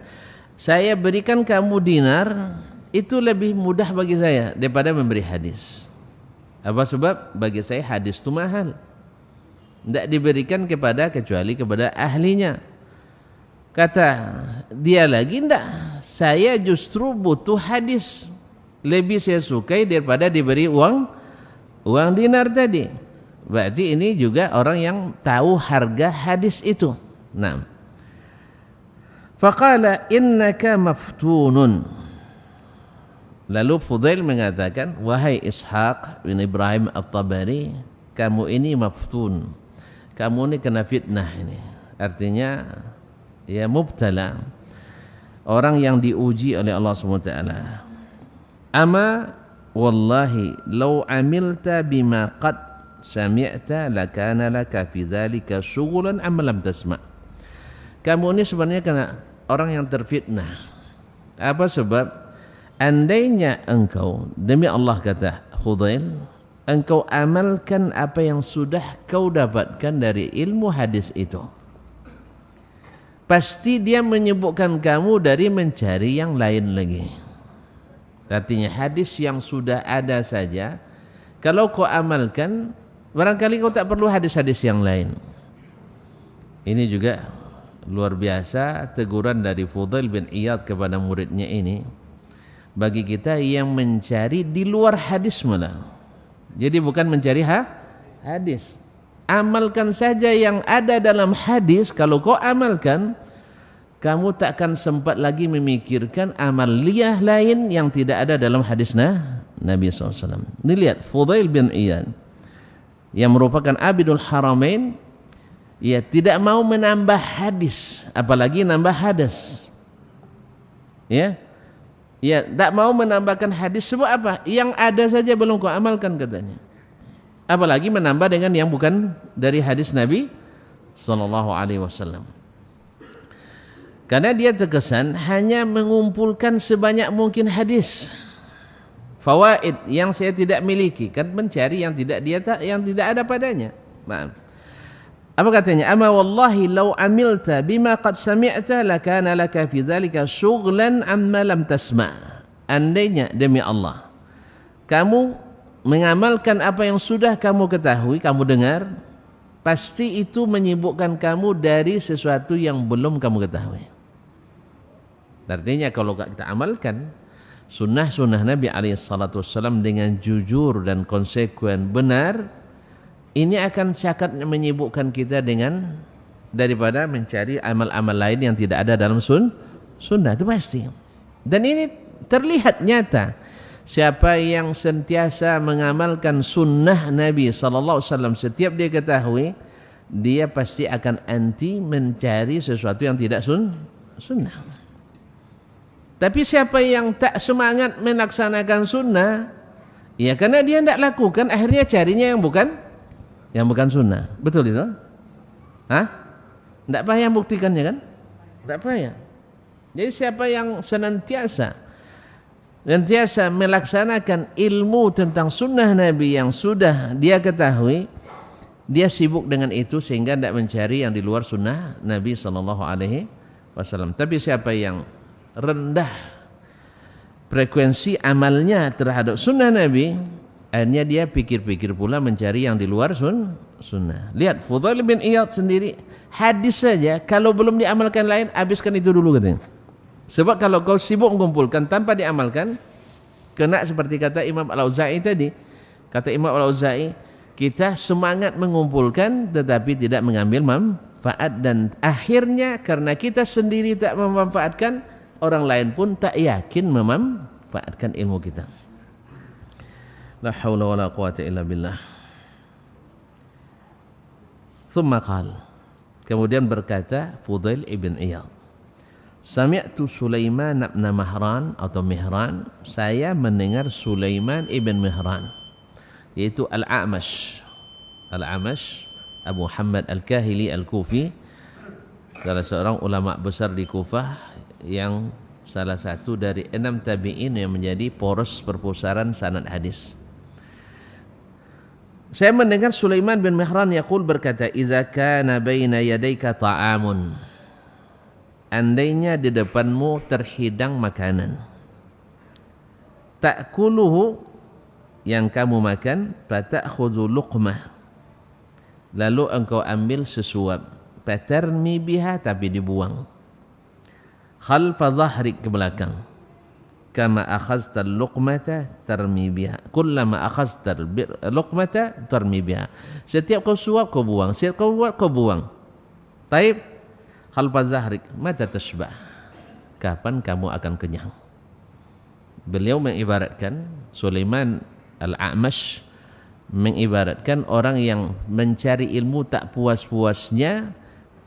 saya berikan kamu dinar, itu lebih mudah bagi saya daripada memberi hadis. Apa sebab? Bagi saya hadis itu mahal, tidak diberikan kecuali kepada ahlinya. Kata dia lagi, tidak, saya justru butuh hadis, lebih saya sukai daripada diberi uang dinar tadi. Berarti ini juga orang yang tahu harga hadis itu. Nah, faqala innaka maftunun. Lalu Fudail mengatakan, wahai Ishaq bin Ibrahim At-Tabari, kamu ini maftun, kamu ini kena fitnah ini. Artinya ya mubtala, orang yang diuji oleh Allah SWT. Ama wallahi law amilta bima qad sami'ta lakana laka fi dzalika syughlan am lam tasma'. Kamu ini sebenarnya kena orang yang terfitnah. Apa sebab? Andainya engkau, demi Allah kata Fudail, engkau amalkan apa yang sudah kau dapatkan dari ilmu hadis itu, pasti dia menyebutkan kamu dari mencari yang lain lagi. Artinya hadis yang sudah ada saja, kalau kau amalkan, barangkali kau tak perlu hadis-hadis yang lain. Ini juga luar biasa teguran dari Fudail bin Iyad kepada muridnya ini. Bagi kita yang mencari di luar hadis malah. Jadi bukan mencari hadis. Amalkan saja yang ada dalam hadis. Kalau kau amalkan, kamu tak akan sempat lagi memikirkan amaliyah lain yang tidak ada dalam hadis Nabi SAW. Ini lihat Fudail bin Iyad yang merupakan Abidul Haramain, ia tidak mau menambah hadis, apalagi nambah hadas. Ya, ia tak mau menambahkan hadis. Sebab apa? Yang ada saja belum kau amalkan katanya. Apalagi menambah dengan yang bukan dari hadis Nabi SAW. Karena dia terkesan hanya mengumpulkan sebanyak mungkin hadis, fawaid yang saya tidak miliki, kan mencari yang tidak ada padanya. Maaf. Apa katanya? Ama wallahi law amilta bima qad sami'ta lakana laka fi dzalika syughlan amma lam tasma'. Andainya demi Allah kamu mengamalkan apa yang sudah kamu ketahui, kamu dengar, pasti itu menyibukkan kamu dari sesuatu yang belum kamu ketahui. Artinya kalau kita amalkan sunnah-sunnah Nabi SAW dengan jujur dan konsekuen benar, ini akan sangat menyibukkan kita dengan daripada mencari amal-amal lain yang tidak ada dalam sunnah, itu pasti. Dan ini terlihat nyata. Siapa yang sentiasa mengamalkan sunnah Nabi SAW setiap dia ketahui, dia pasti akan anti mencari sesuatu yang tidak sunnah. Tapi siapa yang tak semangat melaksanakan sunnah, ya karena dia tidak lakukan, akhirnya carinya yang bukan sunnah. Betul itu? Tidak payah buktikannya kan? Tidak payah. Jadi siapa yang senantiasa melaksanakan ilmu tentang sunnah Nabi yang sudah dia ketahui, dia sibuk dengan itu sehingga tidak mencari yang di luar sunnah Nabi SAW. Tapi siapa yang rendah frekuensi amalnya terhadap sunnah Nabi, akhirnya dia pikir-pikir pula mencari yang di luar sunnah. Lihat Fudail bin Iyad sendiri, hadis saja kalau belum diamalkan lain, habiskan itu dulu katanya. Sebab kalau kau sibuk mengumpulkan tanpa diamalkan, kena seperti kata Imam Al-Auza'i tadi. Kata Imam Al-Auza'i, kita semangat mengumpulkan tetapi tidak mengambil manfaat, dan akhirnya karena kita sendiri tak memanfaatkan, orang lain pun tak yakin memanfaatkan ilmu kita. La haula wala quwata illa billah. Thumma qala, kemudian berkata Fudail ibn Iyad, sami'tu Sulaiman ibn Mahran atau Mihran, saya mendengar Sulaiman ibn Mihran, yaitu Al-A'mash Abu Muhammad Al-Kahili Al-Kufi, salah seorang ulama besar di Kufah, yang salah satu dari 6 tabi'in yang menjadi poros perpustakaan sanad hadis. Saya mendengar Sulaiman bin Mihran yaqul, berkata, "Idza kana baina yadayka ta'amun." Andainya di depanmu terhidang makanan, ta'kuluhu, yang kamu makan, fata'khudhu luqmah, lalu engkau ambil sesuap, fatarmi biha, tapi dibuang, khalfa dhahrik, ke belakang, kama akhazta luqmata tarmi biha, kullama akhazta luqmata tarmi biha, setiap kau suap kau buang, setiap kau buat kau buang. Taib, khalfa dhahrik, mata tashbah, kapan kamu akan kenyang. Beliau mengibaratkan, Sulaiman Al-A'mash mengibaratkan orang yang mencari ilmu tak puas-puasnya,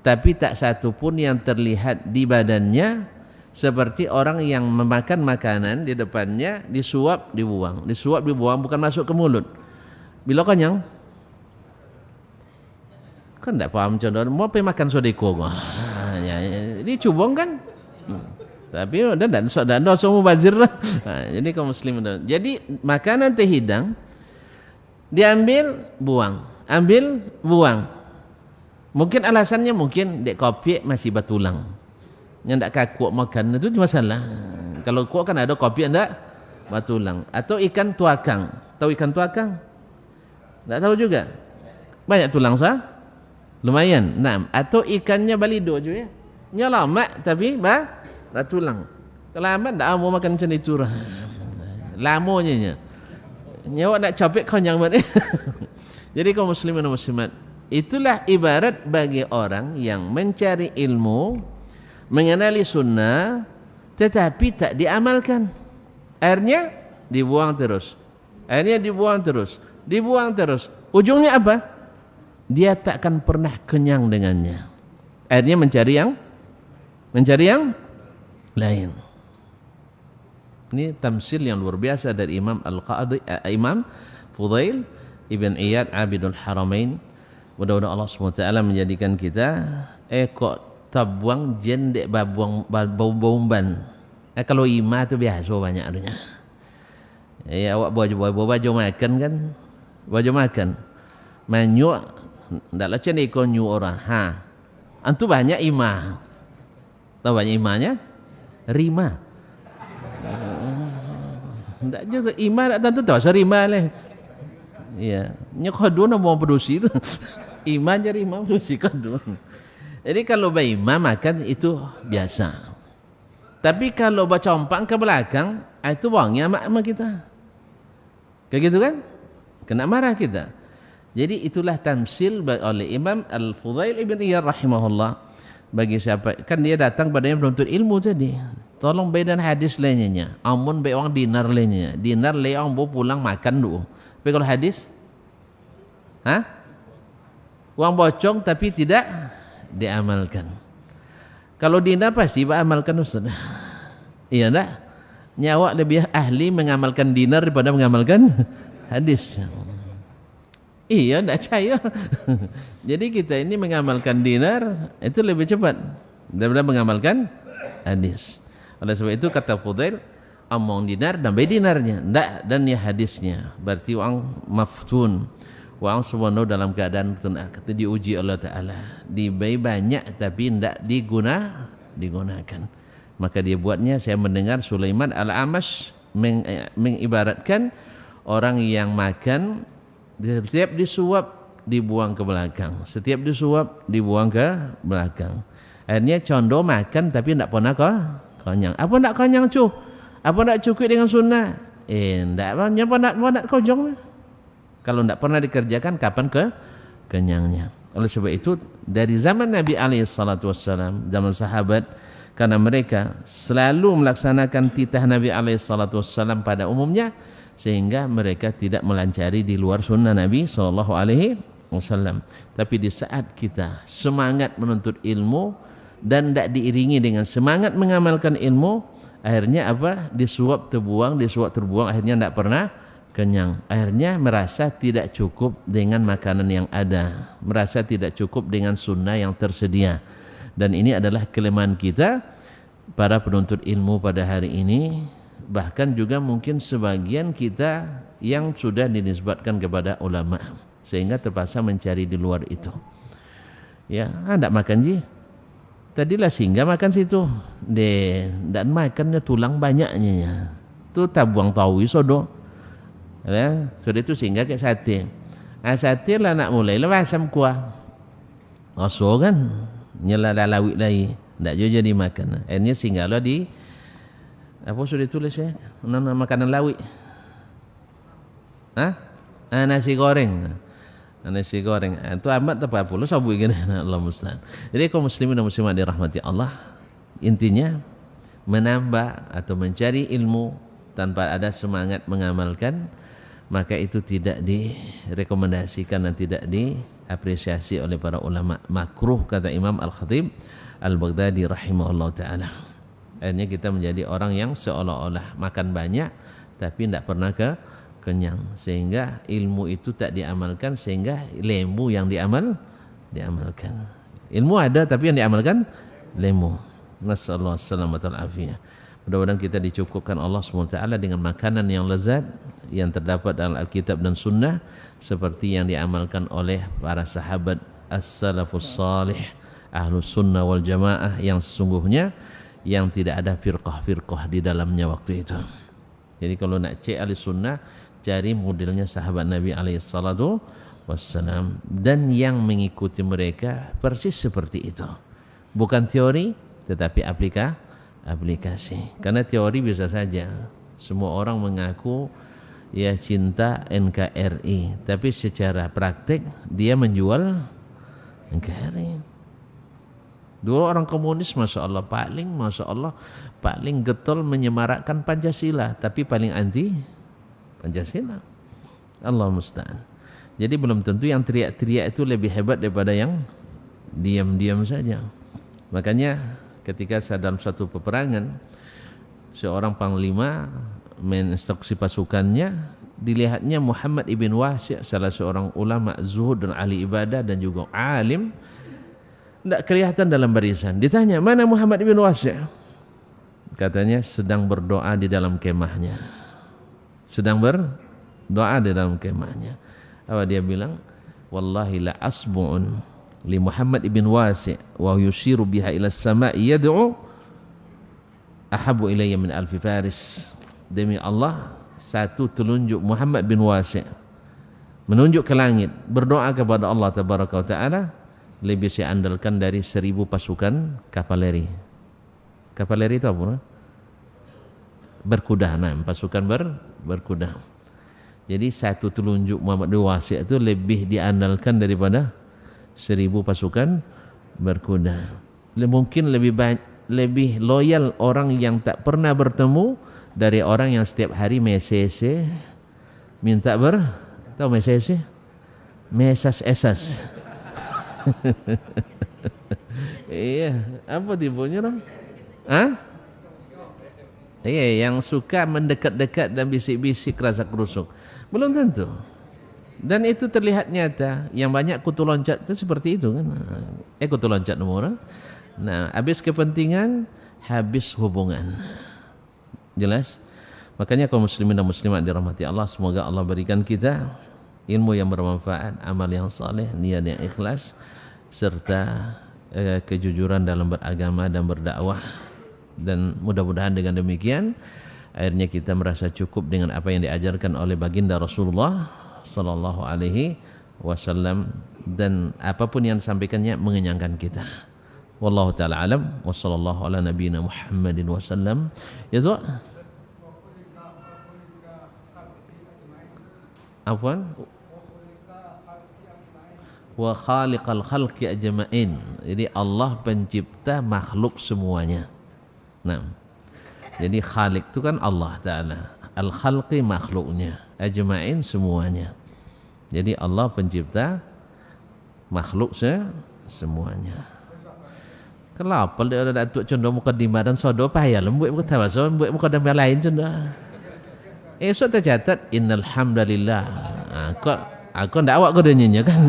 tapi tak satu pun yang terlihat di badannya, seperti orang yang memakan makanan di depannya, disuap dibuang, disuap dibuang, bukan masuk ke mulut. Bila kenyang, kan tak paham contoh, mau pergi makan sodeko, ini cubong kan, tapi dan semua bazir lah. Jadi kaum muslim, jadi makanan terhidang, diambil buang, ambil buang. Mungkin alasannya dek kopi masih batulang, yang tak kaku makan itu masalah. Kalau kuat kan ada kopi, anda bertulang. Atau ikan tuakang. Tahu ikan tuakang? Tak tahu juga. Banyak tulang sah? Lumayan. Nah, atau ikannya balido juga ya. Nya lama tapi bertulang. Kalau amat tak mau makan macam itu lah. Lamanya nya. Nyawa nak capek konyang banget. Jadi kaum muslimin dan muslimat, itulah ibarat bagi orang yang mencari ilmu, mengenali sunnah, tetapi tak diamalkan. Akhirnya dibuang terus. Dibuang terus. Ujungnya apa? Dia takkan pernah kenyang dengannya. Akhirnya mencari yang lain. Ini tamsil yang luar biasa dari Imam Al-Qadhi, Imam Fudail Ibn Iyad Abidul Haramain. Mudah-mudahan Allah SWT menjadikan kita kok tabuang jendek bau-bauban. Kalau ima tu biasa banyak adanya. Awak baju makan kan? Baju makan. Manyuk ndak lah cendek ikon nyu orang. Antu banyak ima. Tahu banyak imanya? Rima. Ndak juga ima tak tentu tahu serima leh. Ya, nyok hadu na mau produksi. Ima jadi ima produksi kadu. Jadi kalau baima makan itu biasa. Tapi kalau bacompang ke belakang, itu wangnya sama kita. Kayak gitu kan? Kena marah kita. Jadi itulah tamsil oleh Imam Al-Fudail Ibn Iyad rahimahullah. Bagi siapa, kan dia datang padanya menuntut ilmu tadi. Tolong bedakan hadis lainnya. Amun baik orang dinar lainnya. Dinar le orang bawa pulang makan dulu. Tapi kalau hadis, uang bocong tapi tidak diamalkan. Kalau dinar pasti amalkan Ustaz. Iya enggak? Nyawa lebih ahli mengamalkan dinar daripada mengamalkan hadis. Iya enggak percaya. Jadi kita ini mengamalkan dinar itu lebih cepat daripada mengamalkan hadis. Oleh sebab itu kata Fudail, among dinar dan bayi dinarnya, ndak dan ya hadisnya. Berarti orang maftun, orang sebenarnya dalam keadaan kata diuji Allah Taala, dibayi banyak tapi ndak digunakan. Maka dia buatnya, saya mendengar Sulaiman Al-Amash mengibaratkan orang yang makan setiap disuap dibuang ke belakang, setiap disuap dibuang ke belakang. Akhirnya condo makan tapi ndak pernah konyang. Apa nak konyang cu? Apa nak cukup dengan sunnah? Ndak nak konyang. Kalau ndak pernah dikerjakan, kapan kenyangnya? Oleh sebab itu, dari zaman Nabi SAW, zaman sahabat, karena mereka selalu melaksanakan titah Nabi SAW pada umumnya, sehingga mereka tidak melancari di luar sunnah Nabi SAW. Tapi di saat kita semangat menuntut ilmu, dan tidak diiringi dengan semangat mengamalkan ilmu, akhirnya apa? Disuap terbuang, akhirnya tidak pernah kenyang. Akhirnya merasa tidak cukup dengan makanan yang ada, merasa tidak cukup dengan sunnah yang tersedia. Dan ini adalah kelemahan kita para penuntut ilmu pada hari ini, bahkan juga mungkin sebagian kita yang sudah dinisbatkan kepada ulama, sehingga terpaksa mencari di luar itu. Ya, tidak makan ji. Tadilah singgah makan situ, dan makannya tulang banyaknya. Tu tabuang tawi sodo. Ya, sudah itu singgah ke sate. Sate lah nak mulai lah asam kuah. Oso kan, nyala lawik lagi, ndak jadi makan. Akhirnya singgah lah di apa sudah tulis ya? Makanan lawik. Nasi goreng. Nasi goreng itu amat apa pula sabu gini. Allah musta'an. Jadi kaum muslimin dan muslimat dirahmati Allah, intinya menambah atau mencari ilmu tanpa ada semangat mengamalkan, maka itu tidak direkomendasikan dan tidak diapresiasi oleh para ulama. Makruh kata Imam Al-Khatib Al-Baghdadi rahimahullah ta'ala. Akhirnya kita menjadi orang yang seolah-olah makan banyak tapi tidak pernah kenyang, sehingga ilmu itu tak diamalkan, sehingga lemu yang diamalkan. Ilmu ada tapi yang diamalkan lemu. Nasallahu alaihi wasallam. Mudah-mudahan kita dicukupkan Allah SWT dengan makanan yang lezat yang terdapat dalam Alkitab dan Sunnah, seperti yang diamalkan oleh para sahabat as-salafus salih, ahlus sunnah wal jamaah, yang sesungguhnya yang tidak ada firqah-firqah di dalamnya waktu itu. Jadi kalau nak cek ahli sunnah, cari modelnya sahabat Nabi alaihissalatu wassalam, dan yang mengikuti mereka persis seperti itu. Bukan teori tetapi aplikasi. Karena teori bisa saja semua orang mengaku ya cinta NKRI, tapi secara praktik dia menjual NKRI. Dulu orang komunis Masya Allah paling getol menyemarakkan Pancasila, tapi paling anti Pancasila. Allah musta'an. Jadi belum tentu yang teriak-teriak itu lebih hebat daripada yang diam-diam saja. Makanya ketika dalam suatu peperangan, seorang panglima menginstruksi pasukannya, dilihatnya Muhammad ibn Wasi', salah seorang ulama zuhud dan ahli ibadah dan juga alim, tidak kelihatan dalam barisan. Ditanya, mana Muhammad ibn Wasi'? Katanya sedang berdoa di dalam kemahnya. Sedang berdoa di dalam kemahnya. Apa dia bilang? Wallahi la asbu'un li Muhammad ibn Wasi' wa yushiru biha ila as-sama'i yad'u ahabu ilayya min alfi faris. Demi Allah, satu telunjuk Muhammad bin Wasi' menunjuk ke langit, berdoa kepada Allah tabaraka wa taala, lebih saya andalkan dari 1000 pasukan kavaleri. Kavaleri itu apa? Berkuda, pasukan berkuda. Jadi satu telunjuk Muhammad bin Wasi' itu lebih diandalkan daripada 1000 pasukan berkuda. Mungkin lebih loyal orang yang tak pernah bertemu dari orang yang setiap hari mesese minta tahu mesese? Mesas esas. Iya, apa tipunya dong? Iya, yang suka mendekat-dekat dan bisik-bisik rasa kerusuk. Belum tentu. Dan itu terlihat nyata. Yang banyak kutu loncat itu seperti itu kan. Kutu loncat nomor. Nah, habis kepentingan, habis hubungan. Jelas? Makanya kaum muslimin dan muslimat dirahmati Allah, semoga Allah berikan kita ilmu yang bermanfaat, amal yang saleh, niat yang ikhlas, serta kejujuran dalam beragama dan berdakwah. Dan mudah-mudahan dengan demikian akhirnya kita merasa cukup dengan apa yang diajarkan oleh baginda Rasulullah sallallahu alaihi wasallam, dan apapun yang disampaikannya mengenyangkan kita. Wallahu taala alam wa sallallahu ala nabiyyina Muhammadin wasallam. Ya tu. Afwan. Wa khaliqal khalqi ajma'in. Jadi Allah pencipta makhluk semuanya. Nah, jadi khaliq itu kan Allah Ta'ala, al-khalqi makhluknya, ajma'in semuanya. Jadi Allah pencipta makhluk semuanya. Kenapa dia ada datuk condong mukadimah dan sodo payah lembut bukan tahu so buat mukadimah lain condong. So tercatat innal hamdalillah. Aku ndak awak kau denyinya kan.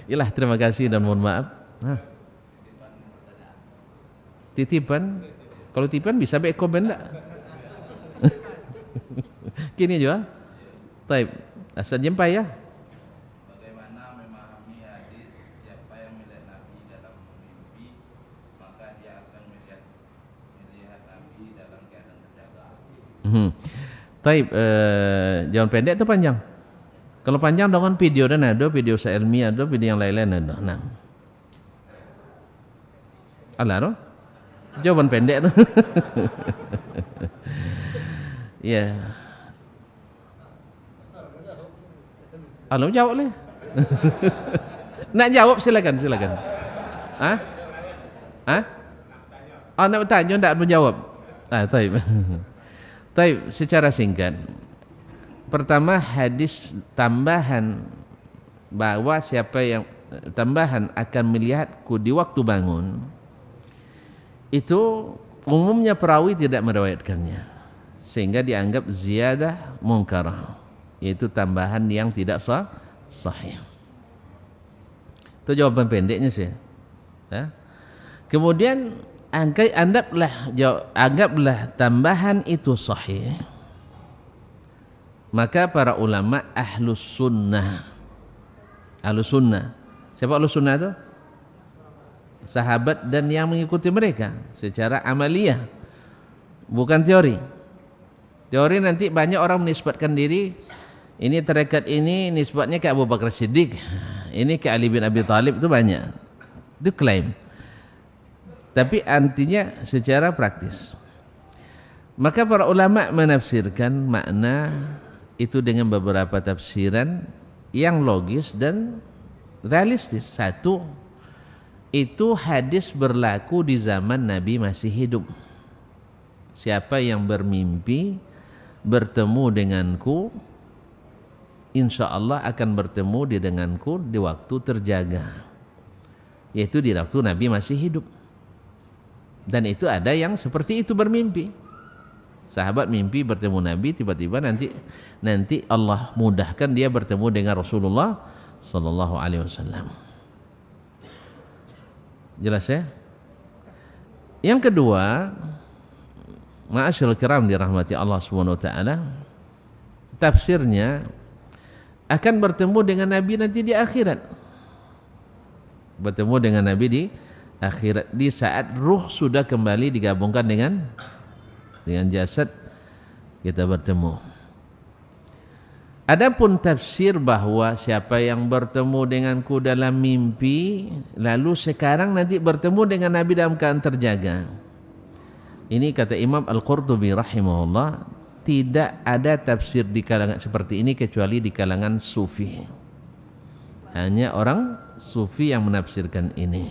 Yalah, terima kasih dan mohon maaf. Titipan, kalau titipan bisa baik komen tak? Kini juga. Taib, asal jumpa ya. Bagaimana memahami hadis, siapa yang melihat Nabi dalam mimpi, maka dia akan melihat Nabi dalam keadaan terjaga. Taib, jawaban pendek atau panjang? Kalau panjang dengan video dan ada video seilmiah, ada video yang lain-lain ada. Nah, alah, jawaban pendek tu. Ya. Jawab le. Nak jawab silakan. Nak bertanya tak menjawab. Taib. Taib, secara singkat. Pertama, hadis tambahan bahwa siapa yang tambahan akan melihatku di waktu bangun, itu umumnya perawi tidak meriwayatkannya, sehingga dianggap ziyadah munkarah, yaitu tambahan yang tidak sahih. Itu jawaban pendeknya sih. Ya. Kemudian anggaplah tambahan itu sahih, maka para ulama ahlus sunnah. Siapa ahlus sunnah itu? Sahabat dan yang mengikuti mereka secara amaliyah. bukan teori. Teori nanti banyak orang menisbatkan diri, ini tarekat ini nisbatnya ke Abu Bakar Siddiq, ini ke Ali bin Abi Thalib, itu banyak. Itu klaim. Tapi artinya secara praktis. Maka para ulama menafsirkan makna itu dengan beberapa tafsiran yang logis dan realistis. Satu, itu hadis berlaku di zaman Nabi masih hidup. Siapa yang bermimpi bertemu denganku, insya Allah akan bertemu denganku di waktu terjaga, yaitu di waktu Nabi masih hidup. Dan itu ada yang seperti itu bermimpi. Sahabat mimpi bertemu Nabi, tiba-tiba nanti Allah mudahkan dia bertemu dengan Rasulullah sallallahu alaihi wasallam. Jelas ya? Yang kedua, ma'asyiral kiram dirahmati Allah Subhanahu wa taala, tafsirnya akan bertemu dengan Nabi nanti di akhirat. Bertemu dengan Nabi di akhirat, di saat ruh sudah kembali digabungkan dengan jasad, kita bertemu. Adapun tafsir bahwa siapa yang bertemu denganku dalam mimpi lalu sekarang nanti bertemu dengan Nabi dalam keadaan terjaga, ini kata Imam Al-Qurtubi rahimahullah, tidak ada tafsir di kalangan seperti ini kecuali di kalangan sufi. Hanya orang sufi yang menafsirkan ini.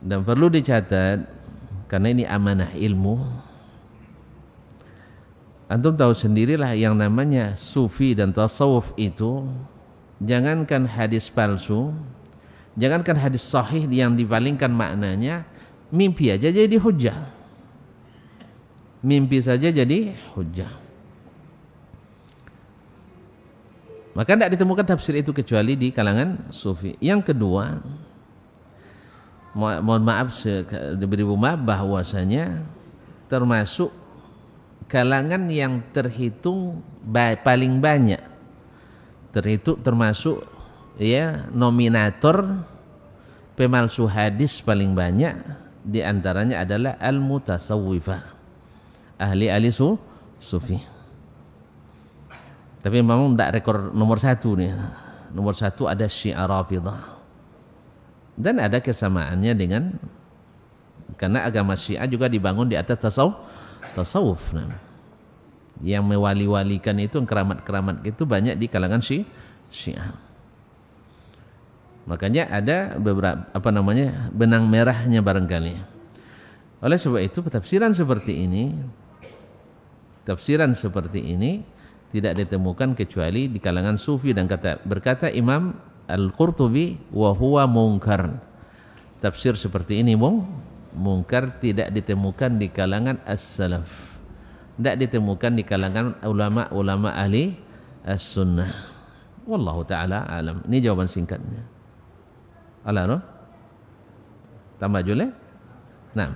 Dan perlu dicatat, karena ini amanah ilmu. Antum tahu sendirilah yang namanya sufi dan tasawuf itu, jangankan hadis palsu, jangankan hadis sahih yang dipalingkan maknanya, mimpi aja jadi hujah. Mimpi saja jadi hujah. Maka tidak ditemukan tafsir itu kecuali di kalangan sufi. Yang kedua, mohon maaf, beribu maaf, bahwasanya termasuk kalangan yang terhitung paling banyak, termasuk ya nominator pemalsu hadis paling banyak, di antaranya adalah al-mutasawwifah, ahli sufi. Tapi memang tidak rekor nomor satu nih. Nomor satu ada Syiah Rafidah. Dan ada kesamaannya dengan, karena agama Syiah juga dibangun di atas tasawuf. Nah, yang mewali-walikan itu, keramat-keramat itu banyak di kalangan Syiah. Makanya ada beberapa benang merahnya barangkali. Oleh sebab itu tafsiran seperti ini tidak ditemukan kecuali di kalangan sufi. Dan berkata Imam Al-Qurtubi, wa huwa munkar. Tafsir seperti ini mungkar, tidak ditemukan di kalangan as-salaf, tidak ditemukan di kalangan ulama-ulama ahli as-sunnah. Wallahu ta'ala alam. Ini jawaban singkatnya. Alano? Tambah jule? Nah,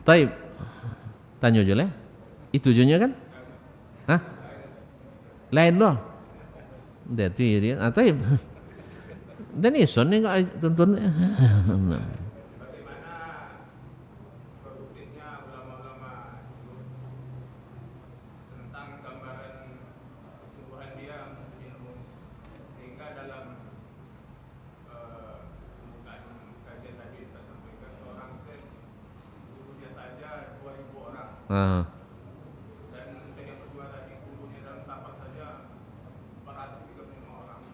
taib. Tanya jule? Itu tujuannya kan? Hah? Lain loh. Jadi dia taib. Dan ison ni enggak tuntun. Bagaimana produktifnya ulama-ulama tentang gambaran keseluruhan dia ilmu, sehingga dalam pembukaan kajian tadi kita sampaikan seorang set gurunya saja 2.000 orang. Dan set yang kedua tadi gurunya dalam sahabat saja 435 orang.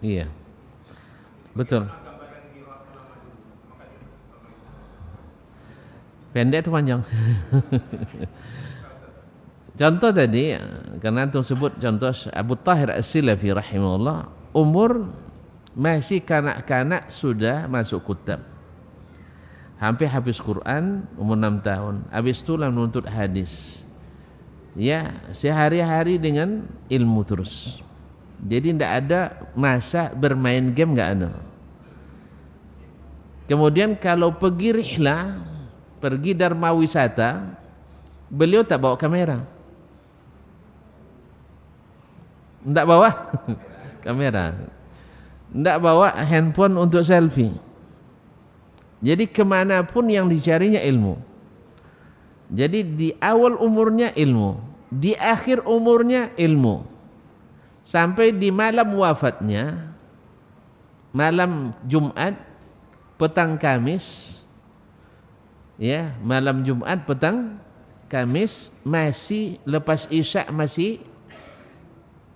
Iya, betul. Pendek itu panjang. Contoh tadi, karena antum sebut contoh Abu Tahir As-Silafi rahimahullah, umur masih kanak-kanak sudah masuk kutab, hampir habis Quran, umur 6 tahun. Habis itu menuntut hadis. Ya, sehari-hari dengan ilmu terus. Jadi tidak ada masa bermain game, nggak ada. Kemudian kalau pergi rihlah, pergi dharma wisata, beliau tak bawa kamera, tidak bawa kamera. Tidak bawa handphone untuk selfie. Jadi kemanapun yang dicarinya ilmu. Jadi di awal umurnya ilmu, di akhir umurnya ilmu, sampai di malam wafatnya, malam Jumat, petang Kamis, ya, malam Jumat, petang Kamis, masih lepas Isya masih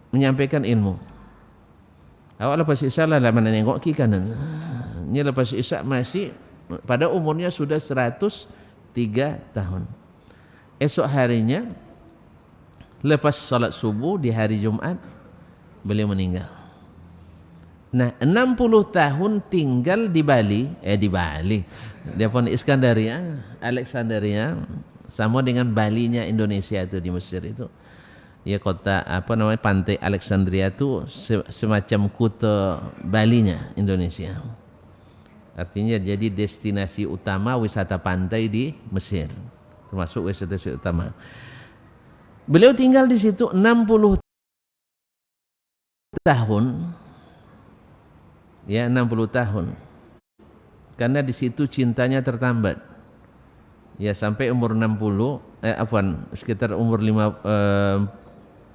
menyampaikan ilmu. Awak lepas Isya lah mana nengok kiri kanan. Ini lepas Isya masih, pada umurnya sudah 103 tahun. Esok harinya lepas salat subuh di hari Jumat beliau meninggal. Nah, 60 tahun tinggal di Bali, dia pun Iskandaria, Alexandria, sama dengan Balinya Indonesia itu di Mesir itu. Ya, kota apa namanya, pantai Alexandria itu semacam kota Balinya Indonesia. Artinya jadi destinasi utama wisata pantai di Mesir, termasuk wisata utama. Beliau tinggal di situ 60 tahun. Ya, 60 tahun. Karena di situ cintanya tertambat. Ya, sampai umur 60, sekitar umur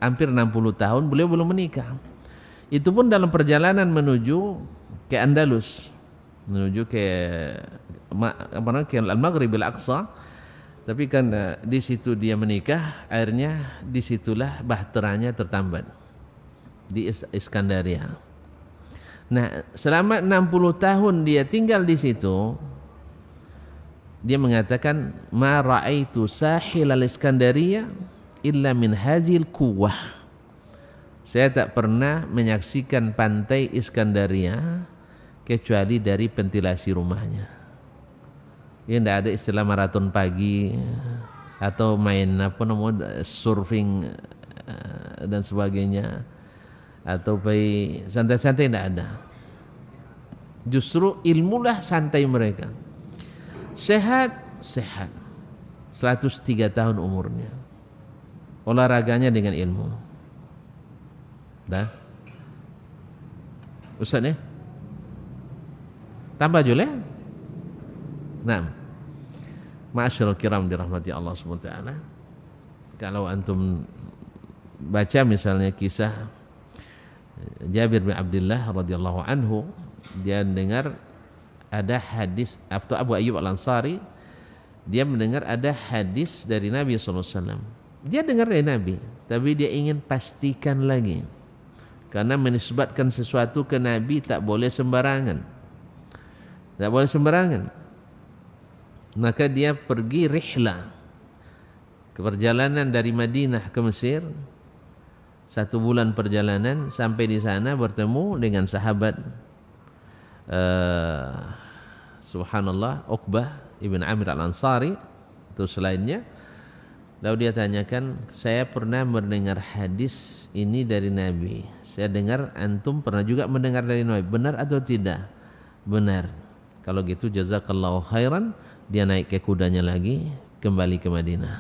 hampir 60 tahun beliau belum menikah. Itu pun dalam perjalanan menuju ke Andalus, menuju ke Al-Maghrib Al-Aqsa. Tapi kan di situ dia menikah, akhirnya disitulah bahteranya tertambat di Iskandaria. Nah, selama 60 tahun dia tinggal di situ, dia mengatakan, ma ra'aitu sahil al-Iskandaria illa min hazil kuwah. Saya tak pernah menyaksikan pantai Iskandaria kecuali dari ventilasi rumahnya. Ya, tidak ada istilah maraton pagi atau main surfing dan sebagainya, atau santai-santai, tidak ada. Justru ilmulah santai mereka. Sehat 103 tahun umurnya. Olahraganya dengan ilmu. Dah. Ustaz ya? Tambah jule? Nah, ma'asyiral kiram dirahmati Allah SWT. Kalau antum baca misalnya kisah Jabir bin Abdullah radhiyallahu anhu, dia dengar ada hadis, atau Abu Ayyub Al-Ansari, dia mendengar ada hadis dari Nabi SAW. Dia dengar dari Nabi, tapi dia ingin pastikan lagi. Karena menisbatkan sesuatu ke Nabi tak boleh sembarangan. Tak boleh sembarangan. Maka dia pergi rihlah, ke perjalanan dari Madinah ke Mesir. 1 bulan perjalanan, sampai di sana bertemu dengan sahabat subhanallah, Uqbah ibn Amir Al-Ansari, itu selainnya. Lalu dia tanyakan, saya pernah mendengar hadis ini dari Nabi. Saya dengar antum pernah juga mendengar dari Nabi. Benar atau tidak? Benar. Kalau gitu jazakallahu khairan. Dia naik ke kudanya lagi, kembali ke Madinah.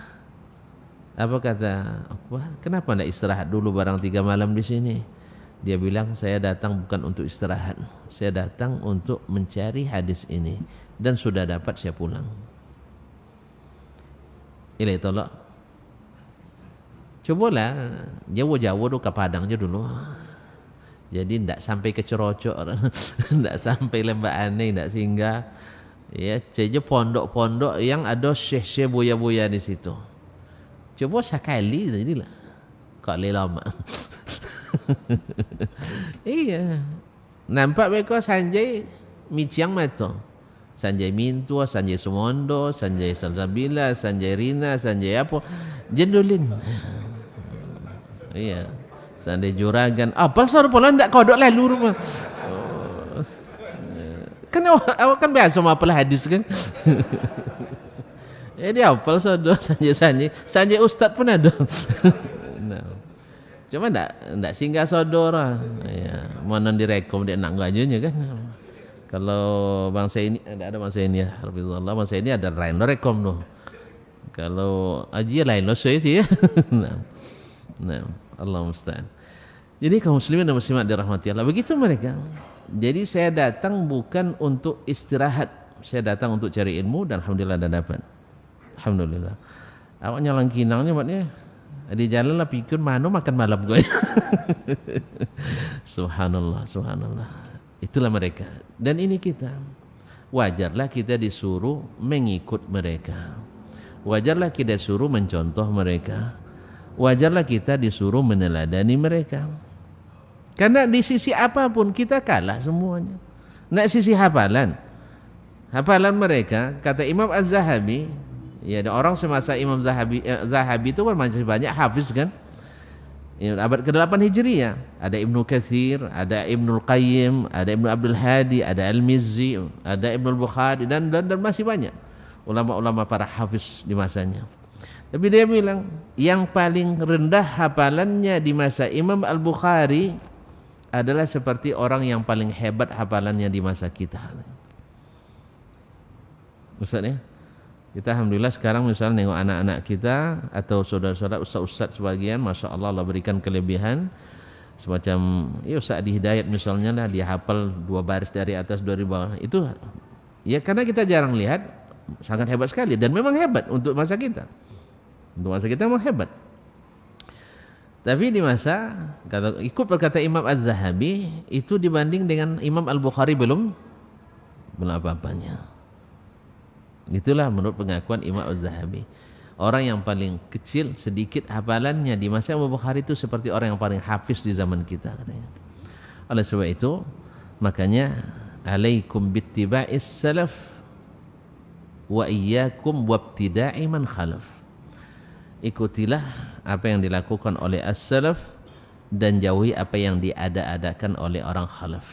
Apa kata Uqbah? Kenapa tidak istirahat dulu barang 3 malam di sini? Dia bilang, saya datang bukan untuk istirahat. Saya datang untuk mencari hadis ini. Dan sudah dapat, saya pulang. Ilai tolak. Cobalah jauh-jauh dulu ke Padang aja dulu. Jadi tidak sampai ke Cerocok, tidak sampai Lembah Aneh, tidak singgah. Ya, saja pondok-pondok yang ada syekh-syekh buya-buya di situ. Coba sekali jadilah. Kok lama. Iya. Nampak mereka Sanjay Miciang Mato. Sanjay Mintua, Sanjay Sumondo, Sanjay Salsabila, Sanjay Rina, Sanjay apa. Jendulin. Iya. Sanjay Juragan. Apa suara pola tidak kodok lalu rumah. Kan awak kan biasa apalah hadis kan. Dia hafal sudah Sanjay Ustaz pun ada. Nah. Cuma enggak singgah saudara. Ya, mana direkom dia nak gajunya kan. Kalau bangsa ini ada bangsa ini ya, Hafizullah, bangsa ini ada lain rekom tuh. Kalau aji lain lo saya dia. Nah, Allah musta'an. Jadi kaum muslimin dan muslimat dirahmati Allah, begitu mereka. Jadi saya datang bukan untuk istirahat, saya datang untuk cari ilmu dan alhamdulillah dah dapat. Alhamdulillah. Awak nyalang kinangnya maknanya di jalan lah pikir mana makan malam gue. Subhanallah, subhanallah. Itulah mereka. Dan ini kita. Wajarlah kita disuruh mengikut mereka. Wajarlah kita disuruh mencontoh mereka. Wajarlah kita disuruh meneladani mereka. Karena di sisi apapun kita kalah semuanya. Nak sisi hafalan. Hafalan mereka, kata Imam Az-Zahabi, ya ada orang semasa Imam Zahabi itu kan masih banyak hafiz kan. Abad ke-8 Hijriah, ada Ibnu Katsir, ada Ibnu Qayyim, ada Ibnu Abdul Hadi, ada Al-Mizzi, ada Ibnu Bukhari dan masih banyak ulama-ulama para hafiz di masanya. Tapi dia bilang yang paling rendah hafalannya di masa Imam Al-Bukhari adalah seperti orang yang paling hebat hafalannya di masa kita. Ustaz ya, kita alhamdulillah sekarang misalnya nengok anak-anak kita atau saudara-saudara ustaz-ustaz sebagian, masya Allah, Allah berikan kelebihan semacam ya Ustaz Adi Hidayat misalnya lah, dia hafal 2 baris dari atas 2 dari bawah. Itu ya karena kita jarang lihat, sangat hebat sekali dan memang hebat untuk masa kita. Untuk masa kita memang hebat. Tapi di masa ikut berkata Imam Az-Zahabi itu dibanding dengan Imam Al-Bukhari belum apa-apanya. Itulah menurut pengakuan Imam Az-Zahabi. Orang yang paling kecil sedikit hafalannya di masa Imam Bukhari itu seperti orang yang paling hafiz di zaman kita katanya. Oleh sebab itu makanya alaikum bittiba'is salaf wa iyyakum wabtida'i man khalaf. Ikutilah apa yang dilakukan oleh as-salaf dan jauhi apa yang diada-adakan oleh orang khalaf.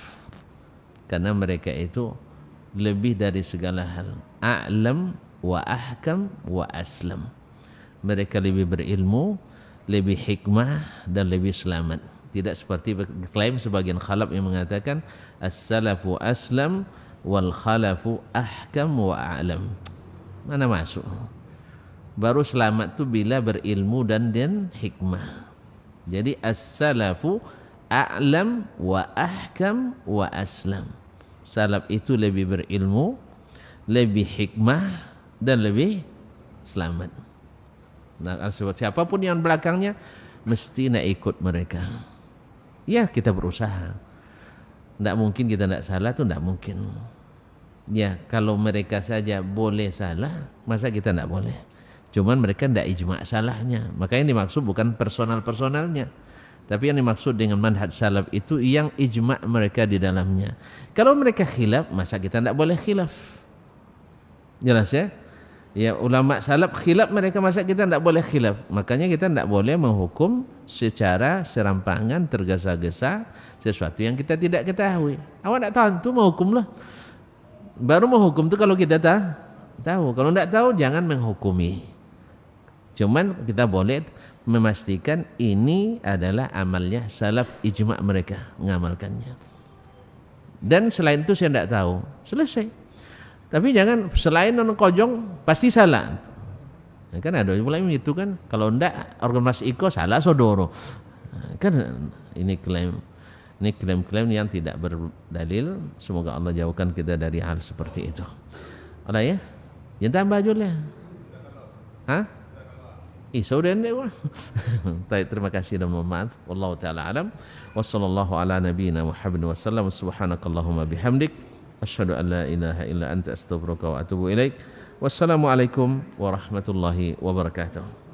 Karena mereka itu lebih dari segala hal a'lam wa ahkam wa aslam. Mereka lebih berilmu, lebih hikmah dan lebih selamat. Tidak seperti klaim sebagian khalaf yang mengatakan as-salafu aslam wal khalafu ahkam wa a'lam. Mana masuk? Baru selamat tu bila berilmu dan hikmah. Jadi as-salafu a'lam wa ahkam wa aslam. Salaf itu lebih berilmu, lebih hikmah dan lebih selamat. Nah, siapapun yang belakangnya mesti nak ikut mereka. Ya, kita berusaha. Tidak mungkin kita tidak salah, tu tidak mungkin. Ya, kalau mereka saja boleh salah, masa kita tidak boleh? Cuman mereka tidak ijma' salahnya. Maka yang dimaksud bukan personal-personalnya, tapi yang dimaksud dengan manhaj salaf itu yang ijma' mereka di dalamnya. Kalau mereka khilaf, masa kita tidak boleh khilaf? Jelas ya? Ya, ulama salaf khilaf mereka, masa kita tidak boleh khilaf? Makanya kita tidak boleh menghukum secara serampangan, tergesa-gesa sesuatu yang kita tidak ketahui. Awak tidak tahu itu menghukumlah. Baru menghukum itu kalau kita tahu. Kalau tidak tahu jangan menghukumi. Cuman kita boleh memastikan ini adalah amalnya salaf, ijma' mereka mengamalkannya. Dan selain itu saya tidak tahu, selesai. Tapi jangan selain non kojong pasti salah. Kan ada mulai itu kan, kalau tidak organ mas iko salah sodoro. Kan ini klaim yang tidak berdalil. Semoga Allah jauhkan kita dari hal seperti itu. Ada ya? Yang tambah juga. Hah? Sudah nih wah. Terima kasih dan mohon maaf. Wallahu taala alam. Wassallallahu ala nabiyyina Muhammad wasallam. Subhanakallahumma bihamdik asyhadu an la ilaha illa anta astaghfiruka wa atubu ilaik. Wassalamualaikum warahmatullahi wabarakatuh.